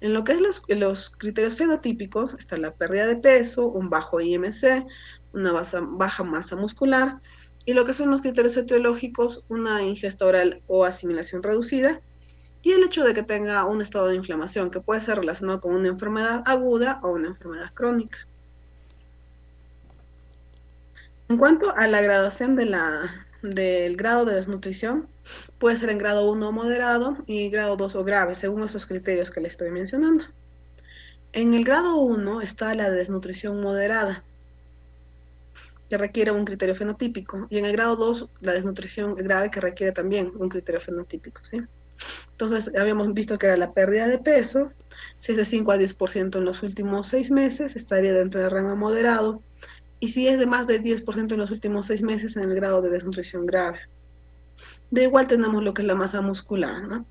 En lo que es los criterios fenotípicos, está la pérdida de peso, un bajo IMC, una baja masa muscular, y lo que son los criterios etiológicos, una ingesta oral o asimilación reducida, y el hecho de que tenga un estado de inflamación que puede ser relacionado con una enfermedad aguda o una enfermedad crónica. En cuanto a la graduación del grado de desnutrición, puede ser en grado 1 moderado y grado 2 o grave, según esos criterios que les estoy mencionando. En el grado 1 está la desnutrición moderada, que requiere un criterio fenotípico, y en el grado 2 la desnutrición grave, que requiere también un criterio fenotípico, ¿sí? Entonces, habíamos visto que era la pérdida de peso, si es de 5 a 10% en los últimos 6 meses, estaría dentro del rango moderado, y si es de más de 10% en los últimos 6 meses, en el grado de desnutrición grave. De igual tenemos lo que es la masa muscular, ¿no?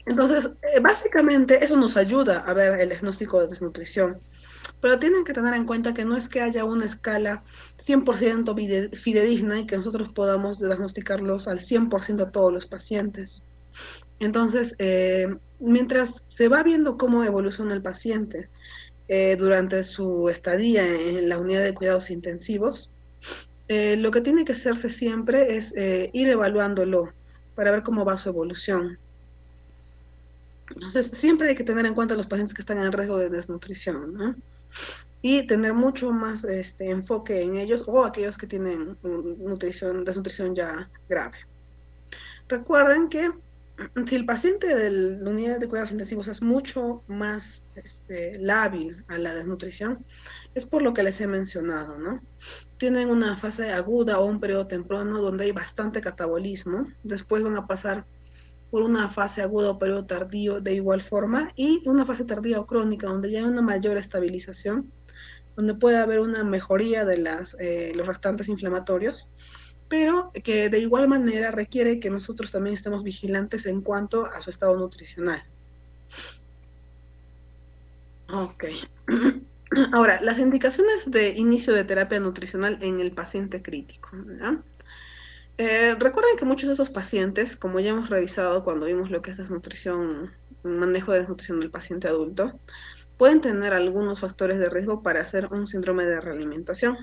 Entonces, básicamente eso nos ayuda a ver el diagnóstico de desnutrición. Pero tienen que tener en cuenta que no es que haya una escala 100% fidedigna y que nosotros podamos diagnosticarlos al 100% a todos los pacientes. Entonces, mientras se va viendo cómo evoluciona el paciente durante su estadía en la unidad de cuidados intensivos, lo que tiene que hacerse siempre es ir evaluándolo para ver cómo va su evolución. Entonces, siempre hay que tener en cuenta a los pacientes que están en riesgo de desnutrición, ¿no? Y tener mucho más enfoque en ellos o aquellos que tienen desnutrición ya grave. Recuerden que si el paciente de la unidad de cuidados intensivos es mucho más lábil a la desnutrición, es por lo que les he mencionado, ¿no? Tienen una fase aguda o un periodo temprano donde hay bastante catabolismo, después van a pasar por una fase aguda o periodo tardío de igual forma, y una fase tardía o crónica donde ya hay una mayor estabilización, donde puede haber una mejoría de los restantes inflamatorios, pero que de igual manera requiere que nosotros también estemos vigilantes en cuanto a su estado nutricional. Ok. Ahora, las indicaciones de inicio de terapia nutricional en el paciente crítico, ¿verdad? Recuerden que muchos de esos pacientes, como ya hemos revisado cuando vimos lo que es desnutrición, manejo de desnutrición del paciente adulto, pueden tener algunos factores de riesgo para hacer un síndrome de realimentación.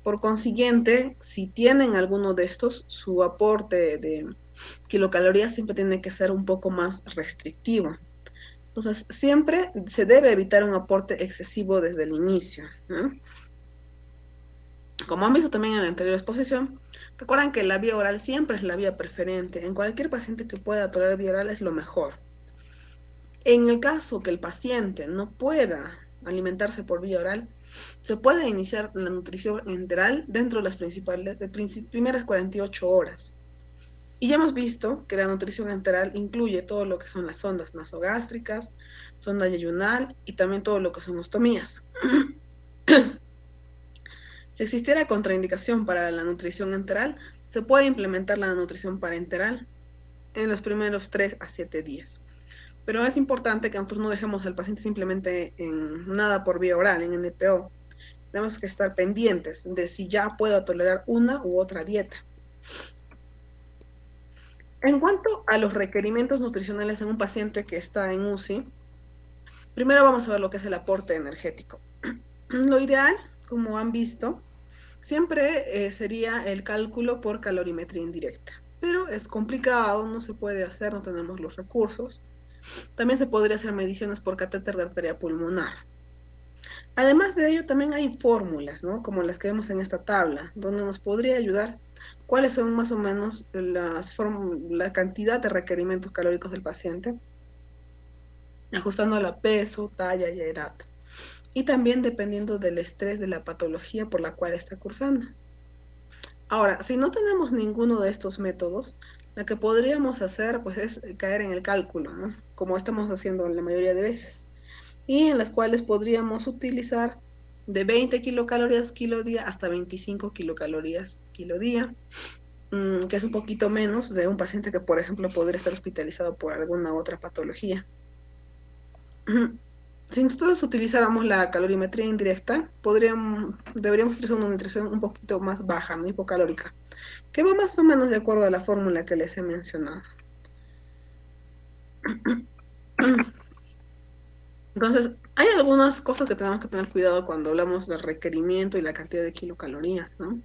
Por consiguiente, si tienen alguno de estos, su aporte de kilocalorías siempre tiene que ser un poco más restrictivo. Entonces, siempre se debe evitar un aporte excesivo desde el inicio, ¿no? Como han visto también en la anterior exposición, recuerden que la vía oral siempre es la vía preferente. En cualquier paciente que pueda tolerar vía oral es lo mejor. En el caso que el paciente no pueda alimentarse por vía oral, se puede iniciar la nutrición enteral dentro de las primeras 48 horas. Y ya hemos visto que la nutrición enteral incluye todo lo que son las sondas nasogástricas, sonda yeyunal y también todo lo que son ostomías. Si existiera contraindicación para la nutrición enteral, se puede implementar la nutrición parenteral en los primeros 3 a 7 días. Pero es importante que nosotros no dejemos al paciente simplemente en nada por vía oral, en NPO. Tenemos que estar pendientes de si ya puedo tolerar una u otra dieta. En cuanto a los requerimientos nutricionales en un paciente que está en UCI, primero vamos a ver lo que es el aporte energético. Lo ideal, como han visto, siempre sería el cálculo por calorimetría indirecta, pero es complicado, no se puede hacer, no tenemos los recursos. También se podría hacer mediciones por catéter de arteria pulmonar. Además de ello, también hay fórmulas, ¿no? Como las que vemos en esta tabla, donde nos podría ayudar cuáles son más o menos la cantidad de requerimientos calóricos del paciente, ajustando a peso, talla y edad. Y también dependiendo del estrés de la patología por la cual está cursando. Ahora, si no tenemos ninguno de estos métodos, lo que podríamos hacer pues es caer en el cálculo, ¿no? Como estamos haciendo la mayoría de veces, y en las cuales podríamos utilizar de 20 kilocalorías kilo día hasta 25 kilocalorías kilo día, que es un poquito menos de un paciente que, por ejemplo, podría estar hospitalizado por alguna otra patología. Si nosotros utilizáramos la calorimetría indirecta, deberíamos utilizar una nutrición un poquito más baja, no hipocalórica, que va más o menos de acuerdo a la fórmula que les he mencionado. Entonces, hay algunas cosas que tenemos que tener cuidado cuando hablamos del requerimiento y la cantidad de kilocalorías, ¿no?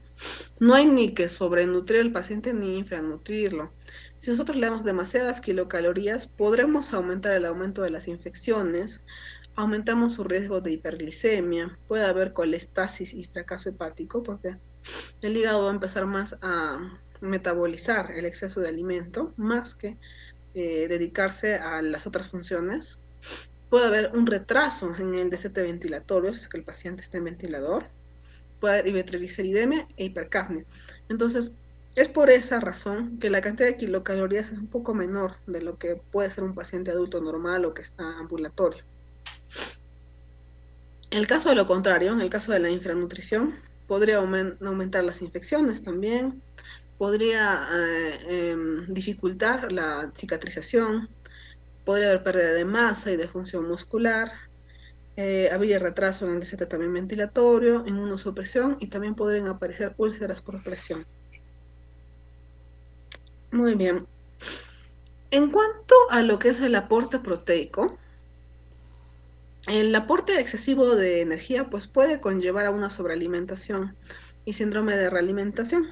No hay ni que sobrenutrir al paciente ni infranutrirlo. Si nosotros le damos demasiadas kilocalorías, podremos aumentar el aumento de las infecciones, aumentamos su riesgo de hiperglicemia, puede haber colestasis y fracaso hepático, porque el hígado va a empezar más a metabolizar el exceso de alimento, más que dedicarse a las otras funciones. Puede haber un retraso en el DCT ventilatorio, si es que el paciente está en ventilador. Puede haber hipertrigliceridemia e hipercapnia. Entonces, es por esa razón que la cantidad de kilocalorías es un poco menor de lo que puede ser un paciente adulto normal o que está ambulatorio. En el caso de lo contrario, en el caso de la infranutrición, podría aumentar las infecciones también, podría dificultar la cicatrización, podría haber pérdida de masa y de función muscular, habría retraso en el DCT también ventilatorio, inmunosupresión y también podrían aparecer úlceras por presión. Muy bien. En cuanto a lo que es el aporte proteico, El aporte excesivo de energía pues puede conllevar a una sobrealimentación y síndrome de realimentación,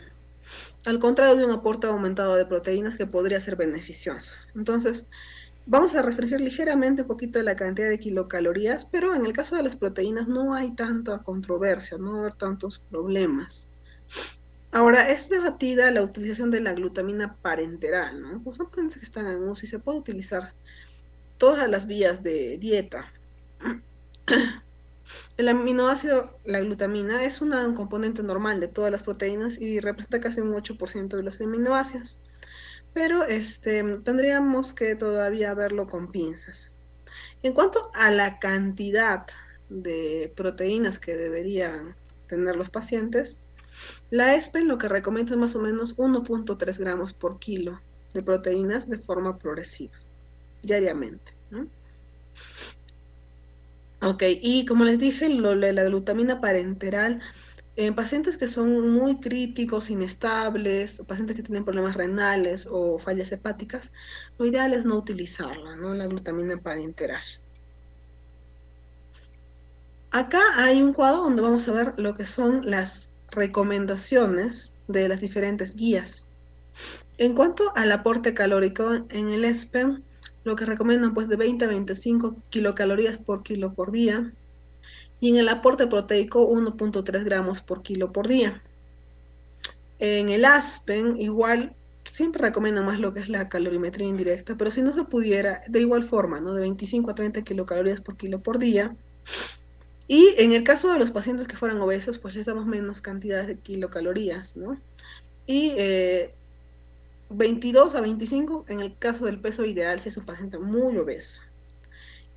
al contrario de un aporte aumentado de proteínas que podría ser beneficioso. Entonces, vamos a restringir ligeramente un poquito la cantidad de kilocalorías, pero en el caso de las proteínas no hay tanta controversia, no va a haber tantos problemas. Ahora, es debatida la utilización de la glutamina parenteral, ¿no? Pues no pacientes que están en UCI se puede utilizar todas las vías de dieta. El aminoácido, la glutamina, es un componente normal de todas las proteínas y representa casi un 8% de los aminoácidos. Pero tendríamos que todavía verlo con pinzas. En cuanto a la cantidad de proteínas que deberían tener los pacientes, la ESPEN lo que recomienda es más o menos 1.3 gramos por kilo de proteínas de forma progresiva, diariamente, ¿no? Ok, y como les dije, la glutamina parenteral, en pacientes que son muy críticos, inestables, pacientes que tienen problemas renales o fallas hepáticas, lo ideal es no utilizarla, ¿no? La glutamina parenteral. Acá hay un cuadro donde vamos a ver lo que son las recomendaciones de las diferentes guías. En cuanto al aporte calórico en el ESPEN, lo que recomiendan pues de 20 a 25 kilocalorías por kilo por día, y en el aporte proteico 1.3 gramos por kilo por día. En el ASPEN igual siempre recomiendan más lo que es la calorimetría indirecta, pero si no se pudiera, de igual forma, ¿no? De 25 a 30 kilocalorías por kilo por día. Y en el caso de los pacientes que fueran obesos, pues les damos menos cantidad de kilocalorías, ¿no? Y 22 a 25 en el caso del peso ideal si es un paciente muy obeso.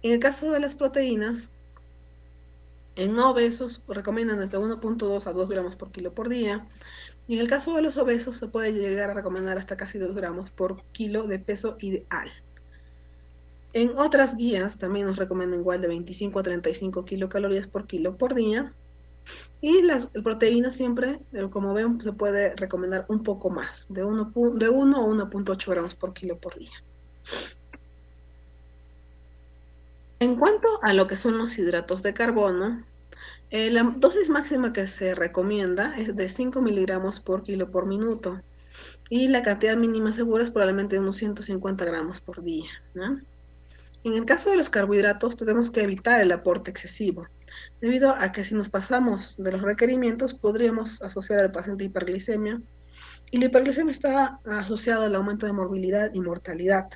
En el caso de las proteínas, en no obesos recomiendan desde 1.2 a 2 gramos por kilo por día. Y en el caso de los obesos se puede llegar a recomendar hasta casi 2 gramos por kilo de peso ideal. En otras guías también nos recomiendan igual de 25 a 35 kilocalorías por kilo por día. Y las proteínas siempre, como ven, se puede recomendar un poco más, de 1 a 1.8 gramos por kilo por día. En cuanto a lo que son los hidratos de carbono, la dosis máxima que se recomienda es de 5 miligramos por kilo por minuto y la cantidad mínima segura es probablemente de unos 150 gramos por día, ¿no? En el caso de los carbohidratos tenemos que evitar el aporte excesivo, debido a que si nos pasamos de los requerimientos podríamos asociar al paciente hiperglicemia, y la hiperglicemia está asociada al aumento de morbilidad y mortalidad,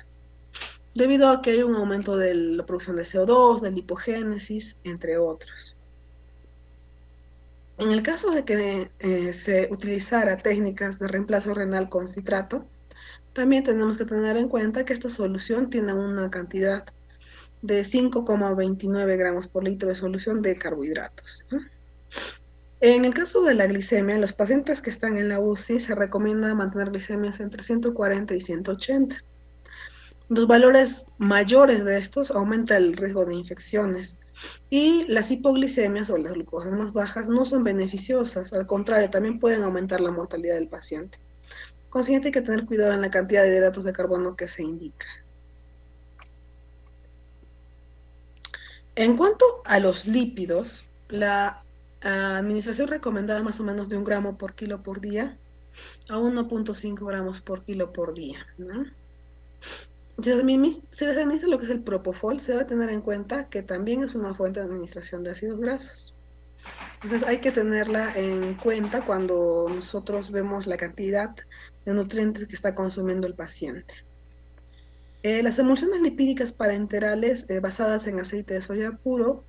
debido a que hay un aumento de la producción de CO2, de lipogénesis, entre otros. En el caso de que se utilizara técnicas de reemplazo renal con citrato, también tenemos que tener en cuenta que esta solución tiene una cantidad de 5,29 gramos por litro de solución de carbohidratos, ¿no? En el caso de la glicemia, en los pacientes que están en la UCI se recomienda mantener glicemias entre 140 y 180. Los valores mayores de estos aumenta el riesgo de infecciones, y las hipoglicemias o las glucosas más bajas no son beneficiosas, al contrario, también pueden aumentar la mortalidad del paciente. Consiguiente, hay que tener cuidado en la cantidad de hidratos de carbono que se indica. En cuanto a los lípidos, la administración recomendada más o menos de 1 gramo por kilo por día a 1.5 gramos por kilo por día, ¿no? Si se administra lo que es el propofol, se debe tener en cuenta que también es una fuente de administración de ácidos grasos. Entonces hay que tenerla en cuenta cuando nosotros vemos la cantidad de nutrientes que está consumiendo el paciente. Las emulsiones lipídicas parenterales basadas en aceite de soya puro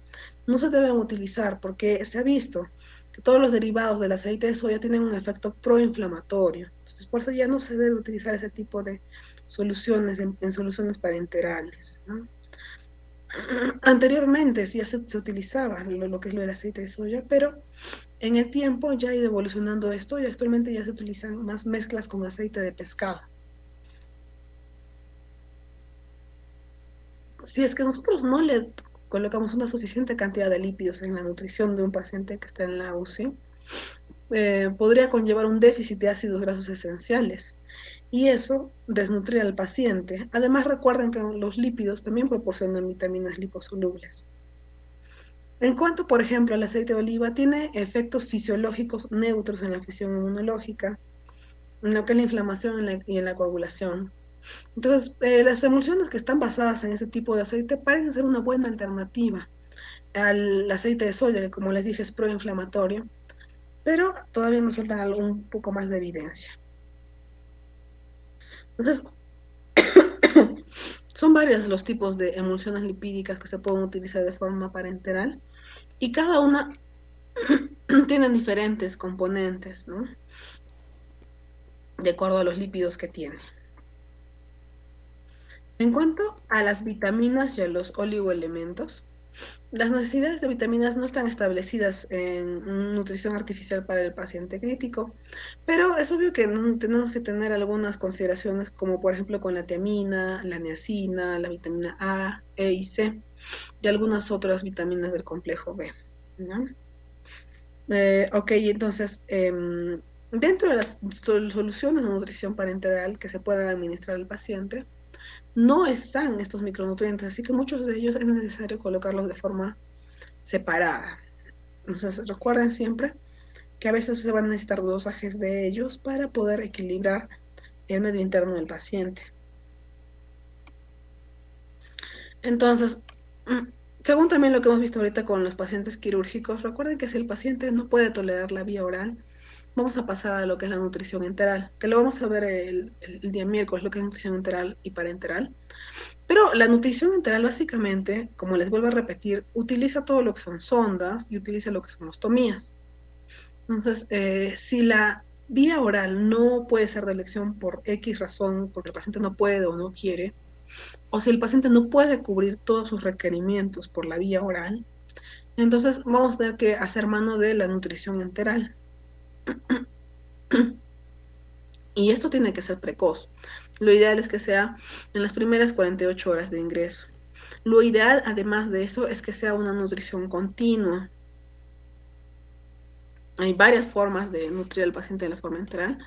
no se deben utilizar porque se ha visto que todos los derivados del aceite de soya tienen un efecto proinflamatorio. Entonces, por eso ya no se debe utilizar ese tipo de soluciones en soluciones parenterales, ¿no? Anteriormente sí ya se utilizaba lo que es el aceite de soya, pero en el tiempo ya ha ido evolucionando esto y actualmente ya se utilizan más mezclas con aceite de pescado. Si es que nosotros no le colocamos una suficiente cantidad de lípidos en la nutrición de un paciente que está en la UCI, podría conllevar un déficit de ácidos grasos esenciales, y eso desnutrir al paciente. Además, recuerden que los lípidos también proporcionan vitaminas liposolubles. En cuanto, por ejemplo, al aceite de oliva, tiene efectos fisiológicos neutros en la función inmunológica, en lo que es la inflamación y en la coagulación. Entonces, las emulsiones que están basadas en ese tipo de aceite parecen ser una buena alternativa al aceite de soya, que como les dije es proinflamatorio, pero todavía nos falta un poco más de evidencia. Entonces, son varios los tipos de emulsiones lipídicas que se pueden utilizar de forma parenteral y cada una tiene diferentes componentes, ¿no? De acuerdo a los lípidos que tiene. En cuanto a las vitaminas y a los oligoelementos, las necesidades de vitaminas no están establecidas en nutrición artificial para el paciente crítico, pero es obvio que tenemos que tener algunas consideraciones, como por ejemplo con la tiamina, la niacina, la vitamina A, E y C, y algunas otras vitaminas del complejo B, ¿no? Ok, entonces, dentro de las soluciones de nutrición parenteral que se puedan administrar al paciente, no están estos micronutrientes, así que muchos de ellos es necesario colocarlos de forma separada. Entonces, recuerden siempre que a veces se van a necesitar dosajes de ellos para poder equilibrar el medio interno del paciente. Entonces, según también lo que hemos visto ahorita con los pacientes quirúrgicos, recuerden que si el paciente no puede tolerar la vía oral, vamos a pasar a lo que es la nutrición enteral, que lo vamos a ver el día miércoles, lo que es nutrición enteral y parenteral. Pero la nutrición enteral básicamente, como les vuelvo a repetir, utiliza todo lo que son sondas y utiliza lo que son ostomías. Entonces, si la vía oral no puede ser de elección por X razón, porque el paciente no puede o no quiere, o si el paciente no puede cubrir todos sus requerimientos por la vía oral, entonces vamos a tener que hacer mano de la nutrición enteral. Y esto tiene que ser precoz. Lo ideal es que sea en las primeras 48 horas de ingreso. Lo ideal, además de eso, es que sea una nutrición continua. Hay varias formas de nutrir al paciente de la forma enteral,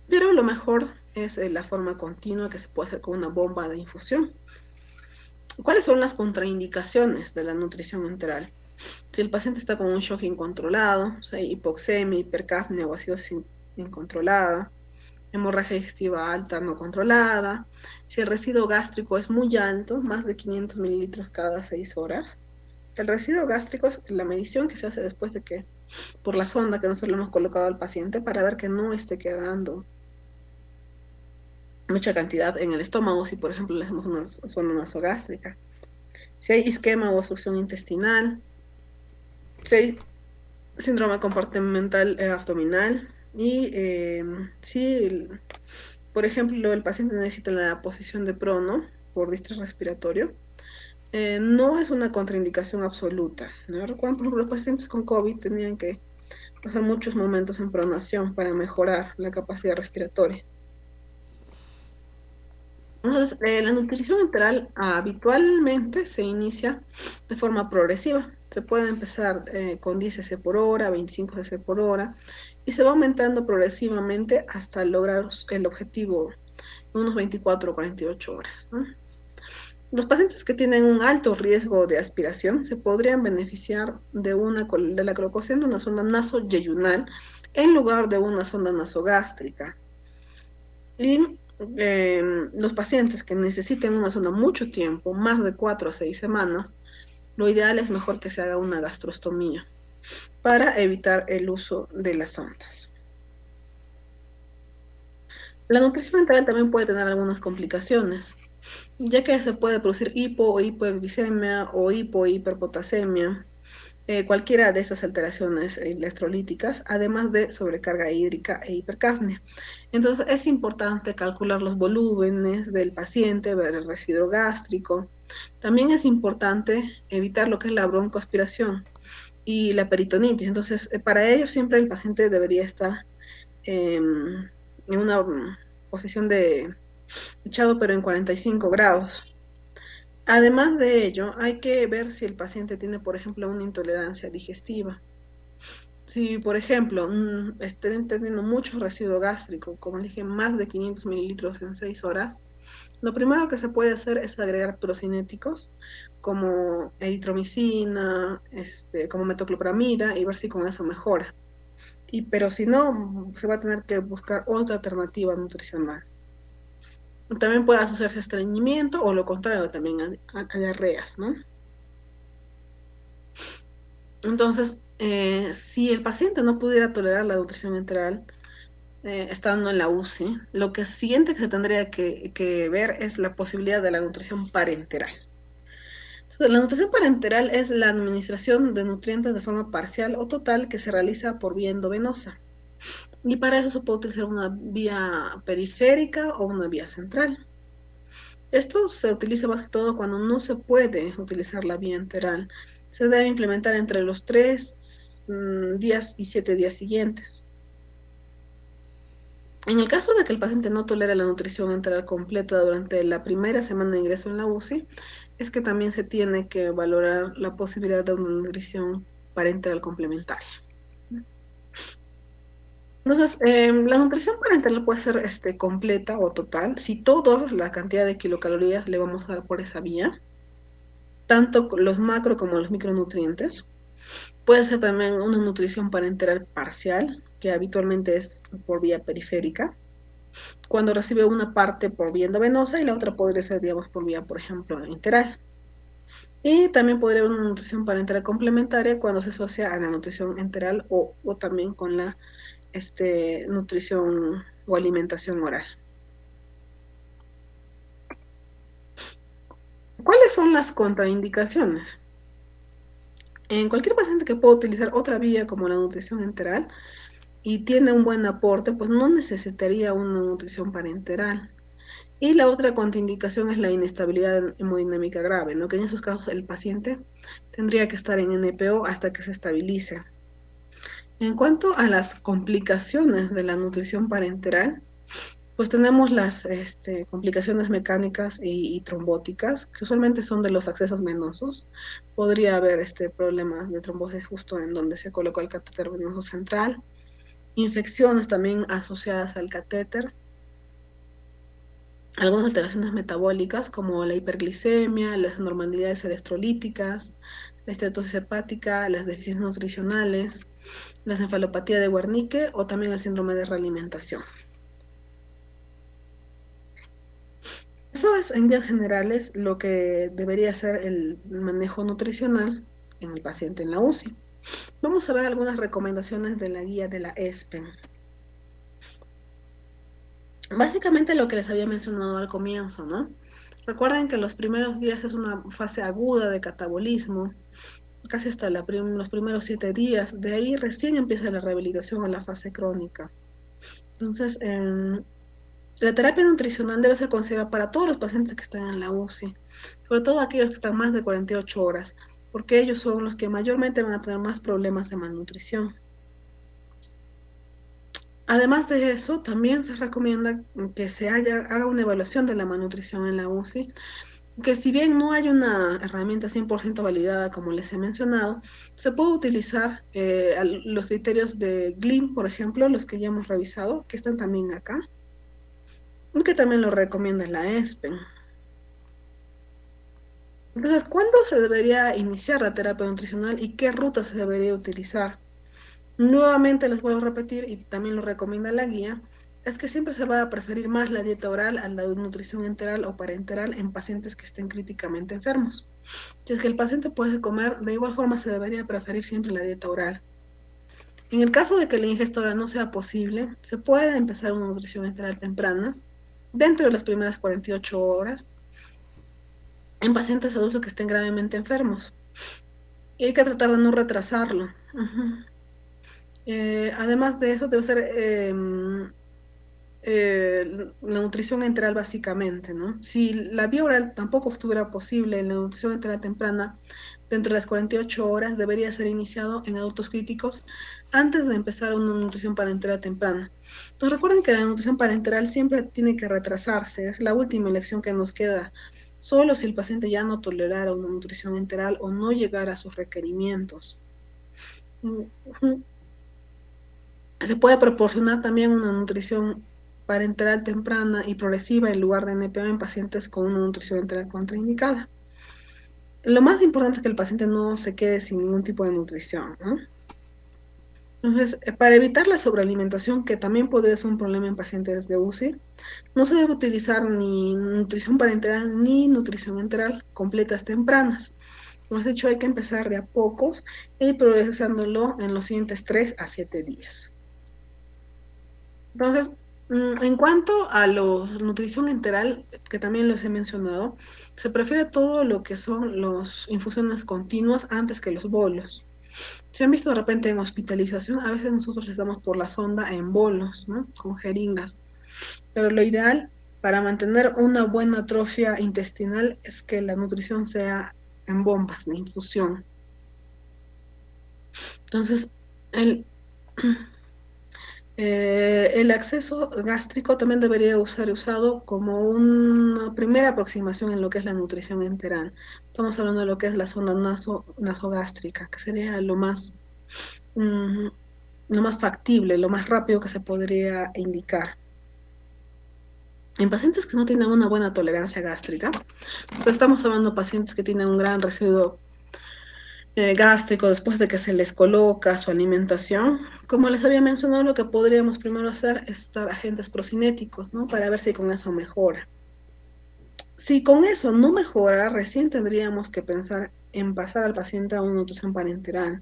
pero lo mejor es la forma continua que se puede hacer con una bomba de infusión. ¿Cuáles son las contraindicaciones de la nutrición enteral? Si el paciente está con un shock incontrolado, o sea, hipoxemia, hipercapnia o acidosis incontrolada, hemorragia digestiva alta no controlada, si el residuo gástrico es muy alto, más de 500 mililitros cada 6 horas. El residuo gástrico es la medición que se hace después de que, por la sonda que nosotros le hemos colocado al paciente para ver que no esté quedando mucha cantidad en el estómago, si por ejemplo le hacemos una sonda nasogástrica. Si hay isquema o obstrucción intestinal, si hay síndrome compartimental abdominal y si, por ejemplo, el paciente necesita la posición de prono por distrés respiratorio, no es una contraindicación absoluta, ¿no? Recuerden, por ejemplo, los pacientes con COVID tenían que pasar muchos momentos en pronación para mejorar la capacidad respiratoria. Entonces, la nutrición enteral habitualmente se inicia de forma progresiva. Se puede empezar con 10 cc por hora, 25 cc por hora, y se va aumentando progresivamente hasta lograr el objetivo en unos 24 o 48 horas, ¿no? Los pacientes que tienen un alto riesgo de aspiración se podrían beneficiar de la colocación de una sonda nasoyeyunal en lugar de una sonda nasogástrica. Y los pacientes que necesiten una sonda mucho tiempo, más de 4 a 6 semanas, lo ideal es mejor que se haga una gastrostomía para evitar el uso de las sondas. La nutrición enteral también puede tener algunas complicaciones, ya que se puede producir hipo o hipoglicemia o hipo o hiperpotasemia, cualquiera de esas alteraciones electrolíticas, además de sobrecarga hídrica e hipercapnia. Entonces es importante calcular los volúmenes del paciente, ver el residuo gástrico. También es importante evitar lo que es la broncoaspiración y la peritonitis. Entonces, para ello siempre el paciente debería estar en una posición de echado, pero en 45 grados. Además de ello, hay que ver si el paciente tiene, por ejemplo, una intolerancia digestiva. Si, por ejemplo, estén teniendo mucho residuo gástrico, como dije, más de 500 mililitros en 6 horas, Lo primero que se puede hacer es agregar procinéticos como eritromicina, como metoclopramida y ver si con eso mejora. Pero si no, se va a tener que buscar otra alternativa nutricional. También puede asociarse a estreñimiento o lo contrario, también a diarreas, ¿no? Entonces, si el paciente no pudiera tolerar la nutrición enteral, estando en la UCI, lo que siguiente que se tendría que ver es la posibilidad de la nutrición parenteral. Entonces, la nutrición parenteral es la administración de nutrientes de forma parcial o total que se realiza por vía endovenosa. Y para eso se puede utilizar una vía periférica o una vía central. Esto se utiliza más que todo cuando no se puede utilizar la vía enteral. Se debe implementar entre los 3 días y 7 días siguientes. En el caso de que el paciente no tolere la nutrición enteral completa durante la primera semana de ingreso en la UCI, es que también se tiene que valorar la posibilidad de una nutrición parenteral complementaria. Entonces, la nutrición parenteral puede ser completa o total, si toda la cantidad de kilocalorías le vamos a dar por esa vía, tanto los macro como los micronutrientes. Puede ser también una nutrición parenteral parcial, que habitualmente es por vía periférica, cuando recibe una parte por vía endovenosa y la otra podría ser, digamos, por vía, por ejemplo, enteral. Y también podría haber una nutrición parenteral complementaria cuando se asocia a la nutrición enteral o también con la nutrición o alimentación oral. ¿Cuáles son las contraindicaciones? En cualquier paciente que pueda utilizar otra vía como la nutrición enteral y tiene un buen aporte, pues no necesitaría una nutrición parenteral. Y la otra contraindicación es la inestabilidad hemodinámica grave, ¿no? Que en esos casos el paciente tendría que estar en NPO hasta que se estabilice. En cuanto a las complicaciones de la nutrición parenteral, pues tenemos las complicaciones mecánicas y trombóticas, que usualmente son de los accesos venosos. Podría haber problemas de trombosis justo en donde se colocó el catéter venoso central, infecciones también asociadas al catéter, algunas alteraciones metabólicas como la hiperglicemia, las anormalidades electrolíticas, la estenosis hepática, las deficiencias nutricionales, la encefalopatía de Wernicke o también el síndrome de realimentación. Eso es, en líneas generales, lo que debería ser el manejo nutricional en el paciente en la UCI. Vamos a ver algunas recomendaciones de la guía de la ESPEN. Básicamente lo que les había mencionado al comienzo, ¿no? Recuerden que los primeros días es una fase aguda de catabolismo, casi hasta los primeros 7 días. De ahí recién empieza la rehabilitación a la fase crónica. Entonces, la terapia nutricional debe ser considerada para todos los pacientes que están en la UCI, sobre todo aquellos que están más de 48 horas, porque ellos son los que mayormente van a tener más problemas de malnutrición. Además de eso, también se recomienda que se haga una evaluación de la malnutrición en la UCI, que si bien no hay una herramienta 100% validada, como les he mencionado, se puede utilizar los criterios de GLIM, por ejemplo, los que ya hemos revisado, que están también acá, que también lo recomienda la ESPEN. Entonces, ¿cuándo se debería iniciar la terapia nutricional y qué ruta se debería utilizar? Nuevamente les vuelvo a repetir, y también lo recomienda la guía, es que siempre se va a preferir más la dieta oral a la nutrición enteral o parenteral en pacientes que estén críticamente enfermos. Si es que el paciente puede comer, de igual forma se debería preferir siempre la dieta oral. En el caso de que la ingesta oral no sea posible, se puede empezar una nutrición enteral temprana, dentro de las primeras 48 horas, en pacientes adultos que estén gravemente enfermos. Y hay que tratar de no retrasarlo. Además de eso, debe ser la nutrición enteral básicamente, ¿no? Si la vía oral tampoco estuviera posible, la nutrición enteral temprana, dentro de las 48 horas, debería ser iniciado en adultos críticos antes de empezar una nutrición parenteral temprana. Entonces recuerden que la nutrición parenteral siempre tiene que retrasarse, es la última elección que nos queda, solo si el paciente ya no tolerara una nutrición enteral o no llegara a sus requerimientos. Se puede proporcionar también una nutrición parenteral temprana y progresiva en lugar de NPO en pacientes con una nutrición enteral contraindicada. Lo más importante es que el paciente no se quede sin ningún tipo de nutrición, ¿no? Entonces, para evitar la sobrealimentación, que también podría ser un problema en pacientes de UCI, no se debe utilizar ni nutrición parenteral ni nutrición enteral completas tempranas. Como has dicho, hay que empezar de a pocos y progresándolo en los siguientes 3 a 7 días. Entonces, en cuanto a la nutrición enteral, que también les he mencionado, se prefiere todo lo que son las infusiones continuas antes que los bolos. Se han visto de repente en hospitalización, a veces nosotros les damos por la sonda en bolos, ¿no? Con jeringas. Pero lo ideal para mantener una buena atrofia intestinal es que la nutrición sea en bombas, de infusión. Entonces, el acceso gástrico también debería ser usado como una primera aproximación en lo que es la nutrición enteral. Estamos hablando de lo que es la zona nasogástrica, que sería lo más factible, lo más rápido que se podría indicar. En pacientes que no tienen una buena tolerancia gástrica, estamos hablando de pacientes que tienen un gran residuo gástrico después de que se les coloca su alimentación. Como les había mencionado, lo que podríamos primero hacer es dar agentes procinéticos, ¿no? Para ver si con eso mejora. Si con eso no mejora, recién tendríamos que pensar en pasar al paciente a una nutrición parenteral.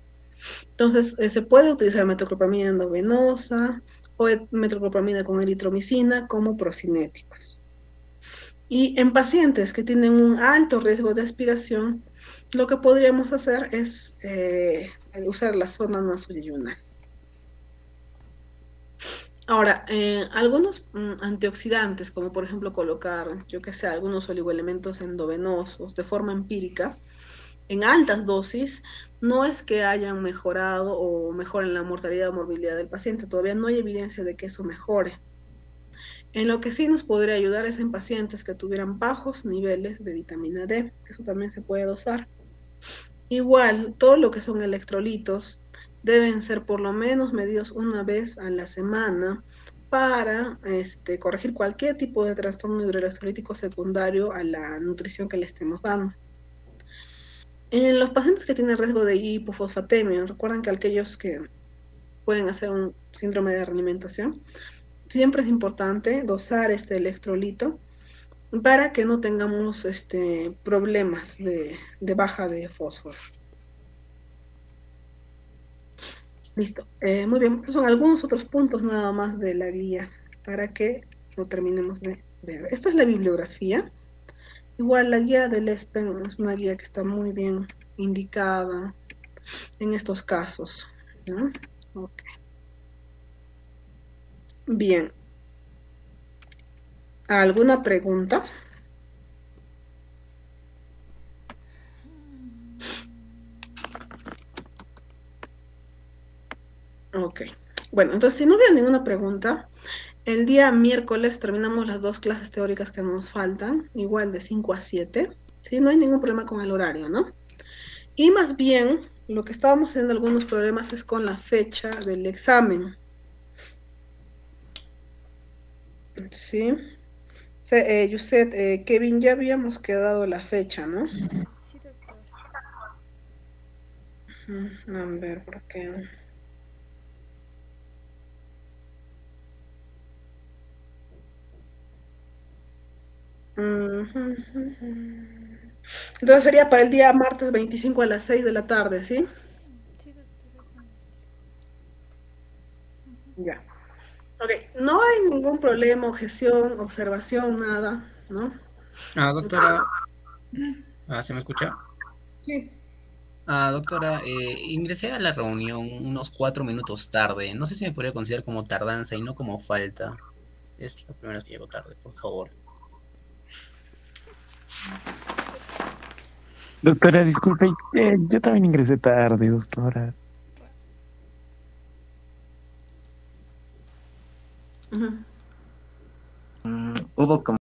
Entonces, se puede utilizar metoclopramida endovenosa o metoclopramida con eritromicina como procinéticos. Y en pacientes que tienen un alto riesgo de aspiración, lo que podríamos hacer es usar la zona nasoyeyunal. Ahora, algunos antioxidantes, como por ejemplo colocar, yo que sé, algunos oligoelementos endovenosos de forma empírica, en altas dosis, no es que hayan mejorado o mejoren la mortalidad o morbilidad del paciente. Todavía no hay evidencia de que eso mejore. En lo que sí nos podría ayudar es en pacientes que tuvieran bajos niveles de vitamina D, que eso también se puede dosar. Igual, todo lo que son electrolitos deben ser por lo menos medidos una vez a la semana para corregir cualquier tipo de trastorno hidroelectrolítico secundario a la nutrición que le estemos dando. En los pacientes que tienen riesgo de hipofosfatemia, recuerden que aquellos que pueden hacer un síndrome de realimentación, siempre es importante dosar este electrolito para que no tengamos problemas de baja de fósforo. Listo. Muy bien. Estos son algunos otros puntos nada más de la guía para que lo terminemos de ver. Esta es la bibliografía. Igual la guía del ESPEN es una guía que está muy bien indicada en estos casos, ¿no? Ok. Bien. ¿Alguna pregunta? Ok. Bueno, entonces si no hubiera ninguna pregunta, el día miércoles terminamos las 2 clases teóricas que nos faltan, igual de 5 a 7. ¿Sí? No hay ningún problema con el horario, ¿no? Y más bien, lo que estábamos teniendo algunos problemas es con la fecha del examen. ¿Sí? Yuset, Kevin, ya habíamos quedado la fecha, ¿no? Sí, doctor. A ver, ¿por qué? Entonces sería para el día martes 25 a las 6 de la tarde, ¿sí? Sí, doctor. Ya. Ok, no hay ningún problema, objeción, observación, nada, ¿no? Doctora, ¿se me escucha? Sí. Doctora, ingresé a la reunión unos 4 minutos tarde. No sé si me podría considerar como tardanza y no como falta. Es la primera vez que llego tarde, por favor. Doctora, disculpe, yo también ingresé tarde, doctora. Ujú. Hubo como